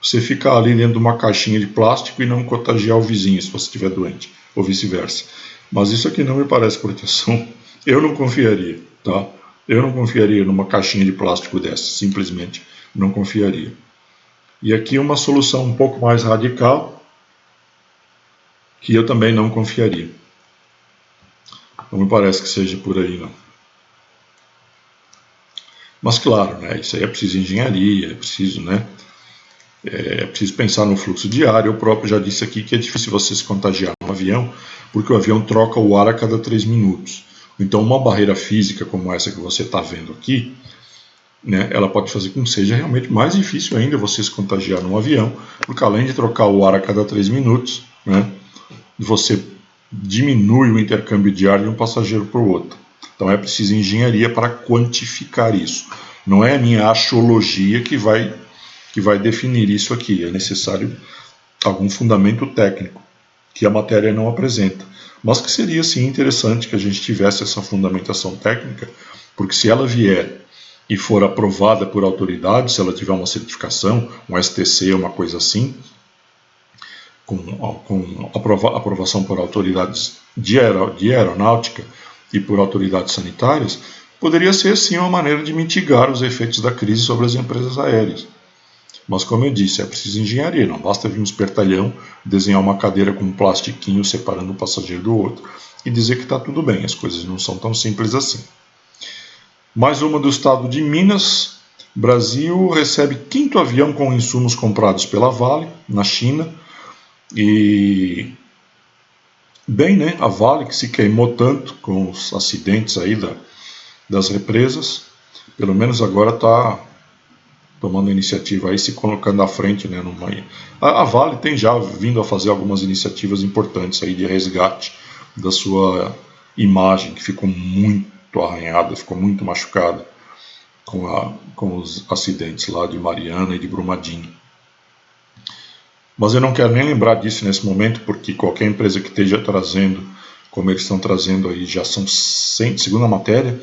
você ficar ali dentro de uma caixinha de plástico e não contagiar o vizinho se você estiver doente, ou vice-versa. Mas isso aqui não me parece proteção. Eu não confiaria, tá? Eu não confiaria numa caixinha de plástico dessa, simplesmente não confiaria. E aqui uma solução um pouco mais radical, que eu também não confiaria. Não me parece que seja por aí, não. Mas claro, né, isso aí é preciso engenharia, é preciso, né, é preciso pensar no fluxo diário. Eu próprio já disse aqui que é difícil você se contagiar no avião, porque o avião troca o ar a cada 3 minutos. Então uma barreira física como essa que você está vendo aqui, né, ela pode fazer com que seja realmente mais difícil ainda você se contagiar num avião, porque além de trocar o ar a cada 3 minutos, né, você diminui o intercâmbio de ar de um passageiro para o outro. Então é preciso engenharia para quantificar isso. Não é a minha axiologia que vai definir isso aqui. É necessário algum fundamento técnico que a matéria não apresenta. Mas que seria sim interessante que a gente tivesse essa fundamentação técnica, porque se ela vier e for aprovada por autoridade, se ela tiver uma certificação, um STC, uma coisa assim, com aprovação por autoridades de aeronáutica e por autoridades sanitárias, poderia ser sim uma maneira de mitigar os efeitos da crise sobre as empresas aéreas. Mas como eu disse, é preciso engenharia, não basta vir um espertalhão, desenhar uma cadeira com um plastiquinho separando um passageiro do outro e dizer que está tudo bem, as coisas não são tão simples assim. Mais uma do estado de Minas. Brasil recebe 5º avião com insumos comprados pela Vale, na China. E bem, né, a Vale que se queimou tanto com os acidentes aí das represas, pelo menos agora está tomando iniciativa aí, se colocando à frente, né, a Vale tem já vindo a fazer algumas iniciativas importantes aí de resgate da sua imagem, que ficou muito arranhada, ficou muito machucada com os acidentes lá de Mariana e de Brumadinho. Mas eu não quero nem lembrar disso nesse momento, porque qualquer empresa que esteja trazendo, como eles estão trazendo aí, já são 100, segundo a matéria,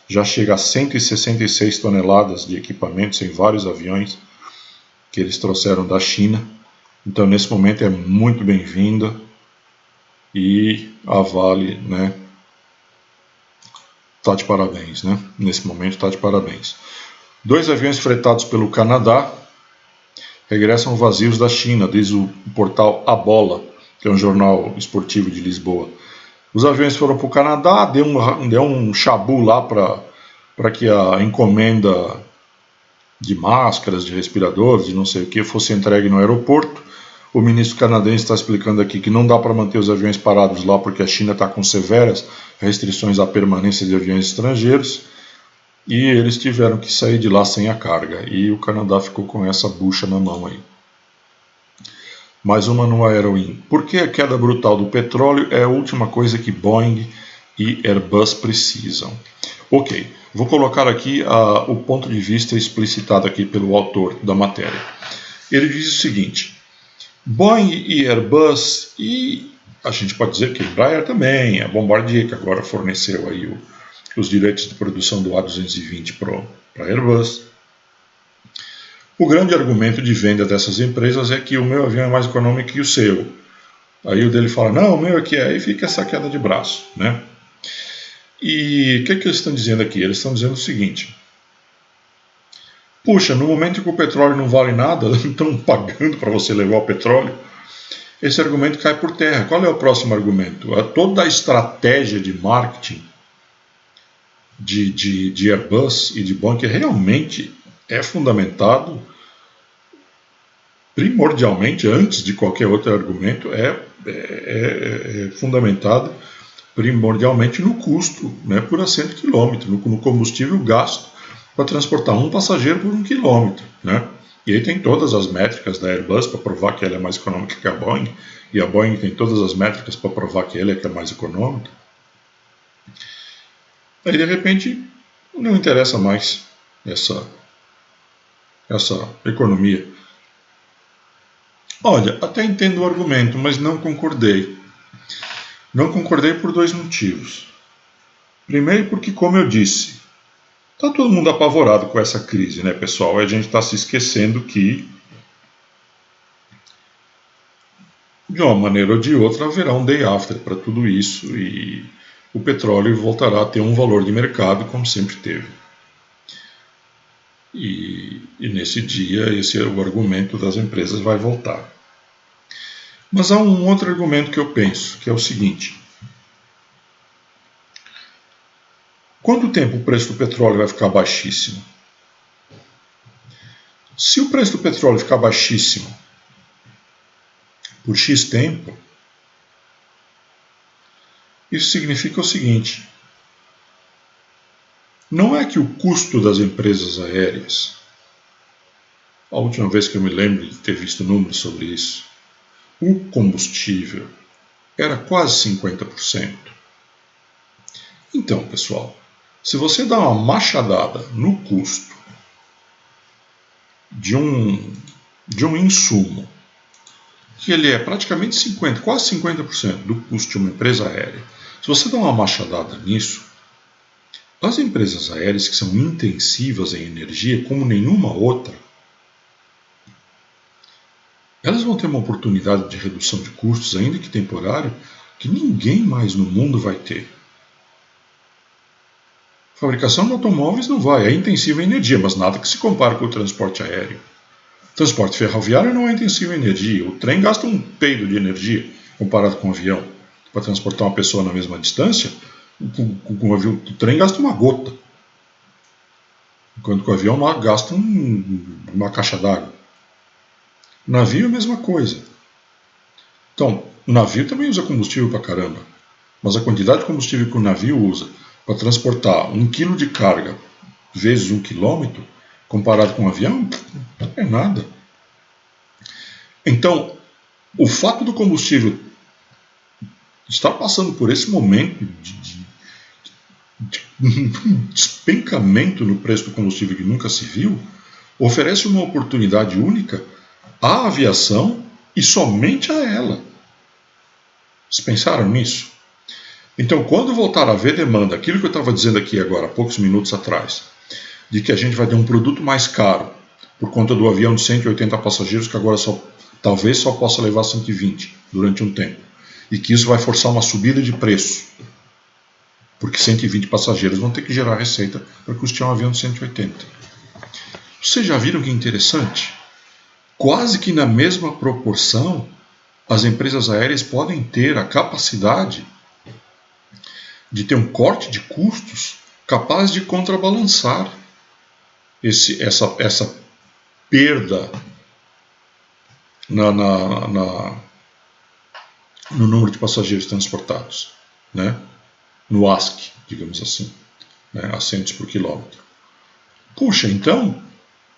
já chega a 166 toneladas de equipamentos em vários aviões que eles trouxeram da China. Então, nesse momento, é muito bem-vinda e a Vale, né, está de parabéns, né? Nesse momento, está de parabéns. 2 aviões fretados pelo Canadá regressam vazios da China, diz o portal A Bola, que é um jornal esportivo de Lisboa. Os aviões foram para o Canadá, deu um chabu lá para que a encomenda de máscaras, de respiradores, de não sei o que, fosse entregue no aeroporto. O ministro canadense está explicando aqui que não dá para manter os aviões parados lá porque a China está com severas restrições à permanência de aviões estrangeiros. E eles tiveram que sair de lá sem a carga. E o Canadá ficou com essa bucha na mão aí. Mais uma no Aerowin. Por que a queda brutal do petróleo é a última coisa que Boeing e Airbus precisam? Ok, vou colocar aqui o ponto de vista explicitado aqui pelo autor da matéria. Ele diz o seguinte: Boeing e Airbus, e a gente pode dizer que Embraer também, a Bombardier, que agora forneceu aí os direitos de produção do A220 para a Airbus. O grande argumento de venda dessas empresas é que o meu avião é mais econômico que o seu. Aí o dele fala, não, o meu aqui é, aí fica essa queda de braço, né? E o que eles estão dizendo aqui? Eles estão dizendo o seguinte: Puxa, no momento em que o petróleo não vale nada, estão pagando para você levar o petróleo, esse argumento cai por terra. Qual é o próximo argumento? Toda a estratégia de marketing de Airbus e de Boeing realmente é fundamentado, primordialmente, antes de qualquer outro argumento, é fundamentado primordialmente no custo, né, por assento quilômetro, no combustível gasto para transportar um passageiro por 1 quilômetro, né? E aí tem todas as métricas da Airbus para provar que ela é mais econômica que a Boeing, e a Boeing tem todas as métricas para provar que ela é mais econômica. Aí de repente não interessa mais essa economia. Olha, até entendo o argumento, mas não concordei. Não concordei por 2 motivos. Primeiro porque, como eu disse, está todo mundo apavorado com essa crise, né, pessoal? A gente está se esquecendo que, de uma maneira ou de outra, haverá um day after para tudo isso e o petróleo voltará a ter um valor de mercado como sempre teve. E nesse dia, esse é o argumento das empresas vai voltar. Mas há um outro argumento que eu penso, que é o seguinte: quanto tempo o preço do petróleo vai ficar baixíssimo? Se o preço do petróleo ficar baixíssimo por X tempo, isso significa o seguinte: não é que o custo das empresas aéreas, a última vez que eu me lembro de ter visto números sobre isso, o combustível era quase 50%. Então, pessoal, se você dá uma machadada no custo de um insumo, que ele é praticamente 50%, quase 50% do custo de uma empresa aérea, se você dá uma machadada nisso, as empresas aéreas que são intensivas em energia, como nenhuma outra, elas vão ter uma oportunidade de redução de custos, ainda que temporária, que ninguém mais no mundo vai ter. A fabricação de automóveis não vai, é intensiva em energia, mas nada que se compare com o transporte aéreo. O transporte ferroviário não é intensivo em energia, o trem gasta um peido de energia comparado com o avião. Para transportar uma pessoa na mesma distância, o trem gasta uma gota, enquanto que o avião gasta uma caixa d'água. O navio é a mesma coisa. Então, o navio também usa combustível pra caramba, mas a quantidade de combustível que o navio usa para transportar 1 quilo de carga vezes 1 quilômetro, comparado com um avião, não é nada. Então, o fato do combustível estar passando por esse momento de despencamento no preço do combustível que nunca se viu, oferece uma oportunidade única à aviação e somente a ela. Vocês pensaram nisso? Então, quando voltar a haver demanda, aquilo que eu estava dizendo aqui agora, há poucos minutos atrás, de que a gente vai ter um produto mais caro por conta do avião de 180 passageiros que agora talvez só possa levar 120 durante um tempo, e que isso vai forçar uma subida de preço, porque 120 passageiros vão ter que gerar receita para custear um avião de 180. Vocês já viram que interessante? Quase que na mesma proporção, as empresas aéreas podem ter a capacidade de ter um corte de custos capaz de contrabalançar essa perda no número de passageiros transportados, né? No ASC, digamos assim, né? Assentos por quilômetro. Puxa, então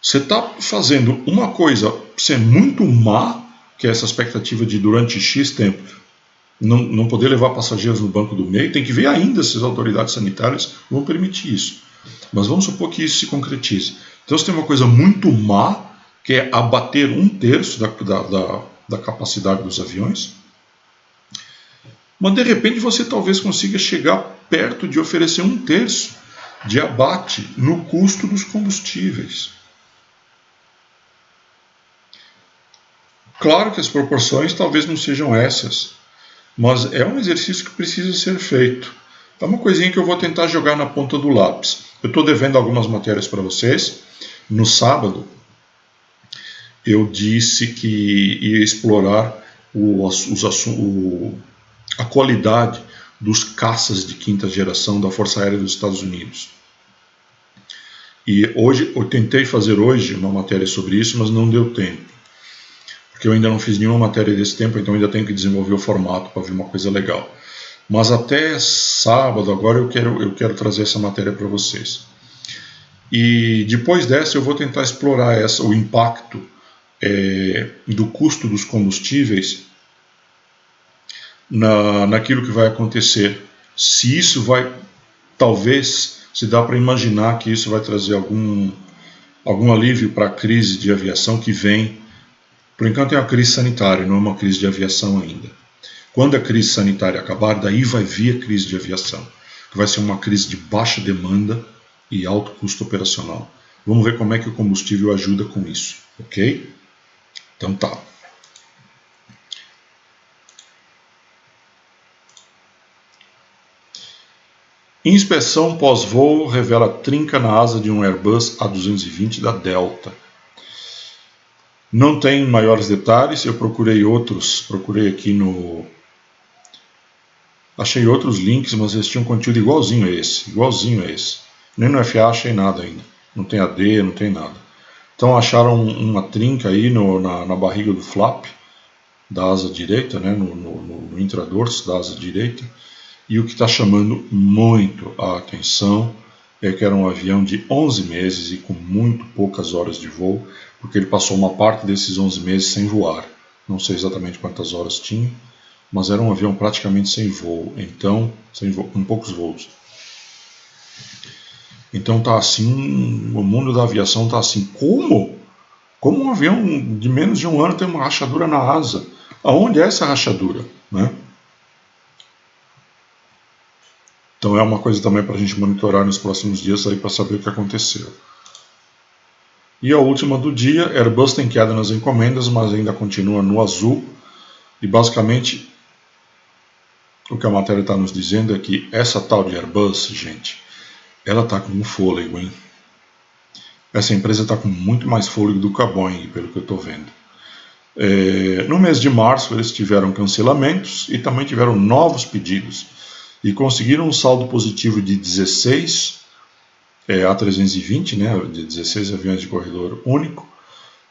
você está fazendo uma coisa ser muito má, que é essa expectativa de durante X tempo não poder levar passageiros no banco do meio. Tem que ver ainda se as autoridades sanitárias vão permitir isso. Mas vamos supor que isso se concretize. Então você tem uma coisa muito má, que é abater 1/3 da capacidade dos aviões. Mas de repente você talvez consiga chegar perto de oferecer 1/3 de abate no custo dos combustíveis. Claro que as proporções talvez não sejam essas, mas é um exercício que precisa ser feito. É uma coisinha que eu vou tentar jogar na ponta do lápis. Eu estou devendo algumas matérias para vocês. No sábado, eu disse que ia explorar a qualidade dos caças de quinta geração da Força Aérea dos Estados Unidos. E hoje, eu tentei fazer hoje uma matéria sobre isso, mas não deu tempo. Porque eu ainda não fiz nenhuma matéria desse tempo, então ainda tenho que desenvolver o formato para ver uma coisa legal. Mas até sábado, agora eu quero trazer essa matéria para vocês. E depois dessa eu vou tentar explorar o impacto do custo dos combustíveis naquilo que vai acontecer. Se isso vai, talvez, se dá para imaginar que isso vai trazer algum alívio para a crise de aviação que vem. Por enquanto é uma crise sanitária, não é uma crise de aviação ainda. Quando a crise sanitária acabar, daí vai vir a crise de aviação, que vai ser uma crise de baixa demanda e alto custo operacional. Vamos ver como é que o combustível ajuda com isso, ok? Então tá. Inspeção pós-voo revela trinca na asa de um Airbus A220 da Delta. Não tem maiores detalhes, eu procurei aqui achei outros links, mas eles tinham conteúdo igualzinho a esse. Nem no FA achei nada ainda, não tem AD, não tem nada. Então acharam uma trinca aí na barriga do flap da asa direita, né, no intradorso da asa direita. E o que está chamando muito a atenção é que era um avião de 11 meses e com muito poucas horas de voo, porque ele passou uma parte desses 11 meses sem voar. Não sei exatamente quantas horas tinha, mas era um avião praticamente sem voo, com poucos voos. Então tá assim, o mundo da aviação tá assim, como? Como um avião de menos de um ano tem uma rachadura na asa? Aonde é essa rachadura, né? Então é uma coisa também para a gente monitorar nos próximos dias aí para saber o que aconteceu. E a última do dia, Airbus tem queda nas encomendas, mas ainda continua no azul. E basicamente o que a matéria está nos dizendo é que essa tal de Airbus, gente, ela está com um fôlego, hein? Essa empresa está com muito mais fôlego do que a Boeing, pelo que eu estou vendo. No mês de março eles tiveram cancelamentos e também tiveram novos pedidos. E conseguiram um saldo positivo de 16 A320, né, de 16 aviões de corredor único,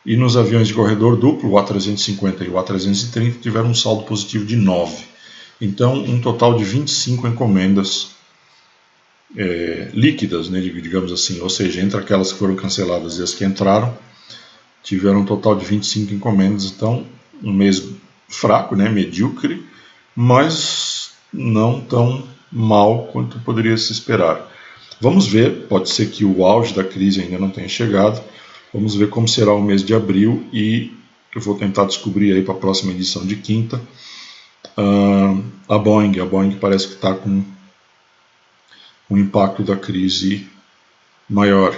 e nos aviões de corredor duplo, o A350 e o A330, tiveram um saldo positivo de 9. Então, um total de 25 encomendas líquidas, né, digamos assim, ou seja, entre aquelas que foram canceladas e as que entraram, tiveram um total de 25 encomendas. Então, um mês fraco, né, medíocre, mas não tão mal quanto poderia se esperar. Vamos ver, pode ser que o auge da crise ainda não tenha chegado. Vamos ver como será o mês de abril e eu vou tentar descobrir aí para a próxima edição de quinta a Boeing. A Boeing parece que está com um impacto da crise maior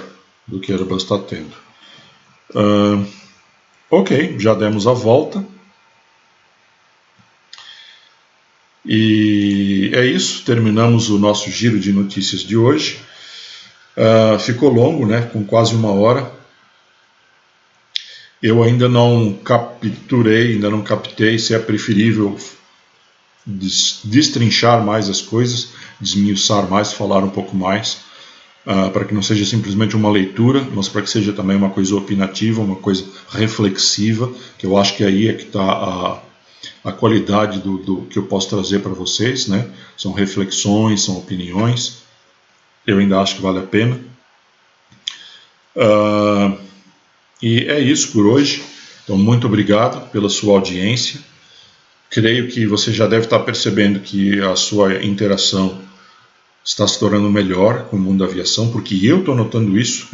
do que a Airbus está tendo. Ok, já demos a volta. E é isso, terminamos o nosso giro de notícias de hoje. Ficou longo, né, com quase uma hora. Eu ainda não captei se é preferível destrinchar mais as coisas, desmiuçar mais, falar um pouco mais, para que não seja simplesmente uma leitura, mas para que seja também uma coisa opinativa, uma coisa reflexiva, que eu acho que aí é que está a qualidade do que eu posso trazer para vocês, né? São reflexões, são opiniões. Eu ainda acho que vale a pena. E é isso por hoje. Então, muito obrigado pela sua audiência. Creio que você já deve estar percebendo que a sua interação está se tornando melhor com o mundo da aviação, porque eu estou notando isso.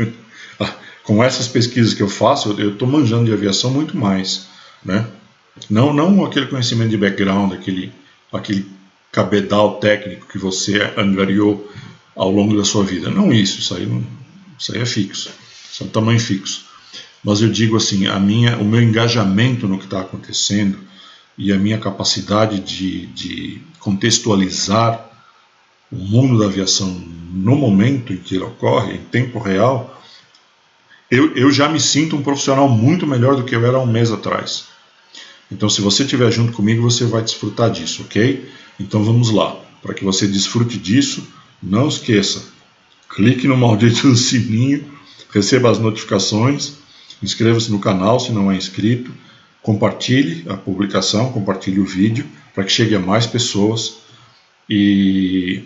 Com essas pesquisas que eu faço, eu estou manjando de aviação muito mais, né? Não aquele conhecimento de background, aquele cabedal técnico que você angariou ao longo da sua vida. Não isso aí é fixo, isso é um tamanho fixo. Mas eu digo assim, o meu engajamento no que está acontecendo e a minha capacidade de contextualizar o mundo da aviação no momento em que ele ocorre, em tempo real, eu já me sinto um profissional muito melhor do que eu era há um mês atrás. Então, se você estiver junto comigo, você vai desfrutar disso, ok? Então, vamos lá. Para que você desfrute disso, não esqueça, clique no maldito sininho, receba as notificações, inscreva-se no canal se não é inscrito, compartilhe a publicação, compartilhe o vídeo, para que chegue a mais pessoas e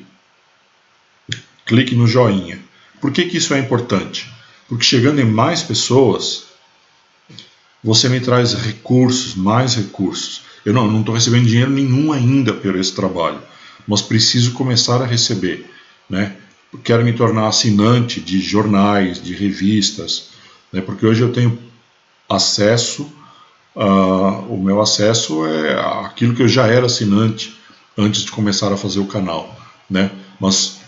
clique no joinha. Por que isso é importante? Porque chegando em mais pessoas, você me traz recursos, mais recursos. Eu não estou recebendo dinheiro nenhum ainda por esse trabalho, mas preciso começar a receber, né? Quero me tornar assinante de jornais, de revistas, né? Porque hoje eu tenho acesso, o meu acesso é aquilo que eu já era assinante antes de começar a fazer o canal, né? Mas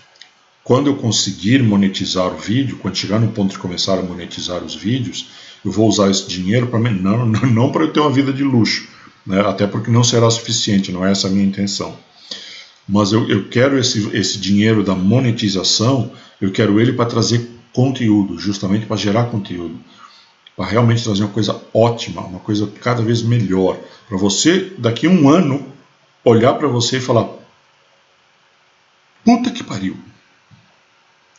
quando eu conseguir monetizar o vídeo, quando chegar no ponto de começar a monetizar os vídeos, eu vou usar esse dinheiro para não para eu ter uma vida de luxo, né? Até porque não será suficiente, não é essa a minha intenção. Mas eu quero esse dinheiro da monetização, eu quero ele para trazer conteúdo, justamente para gerar conteúdo, para realmente trazer uma coisa ótima, uma coisa cada vez melhor, para você, daqui a um ano, olhar para você e falar: puta que pariu!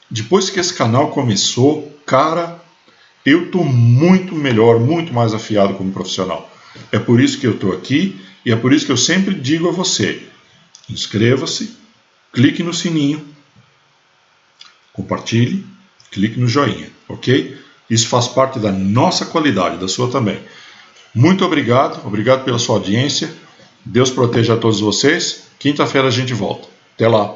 Depois que esse canal começou, cara, eu estou muito melhor, muito mais afiado como profissional. É por isso que eu estou aqui e é por isso que eu sempre digo a você: inscreva-se, clique no sininho, compartilhe, clique no joinha, ok? Isso faz parte da nossa qualidade, da sua também. Muito obrigado pela sua audiência. Deus proteja a todos vocês. Quinta-feira a gente volta. Até lá.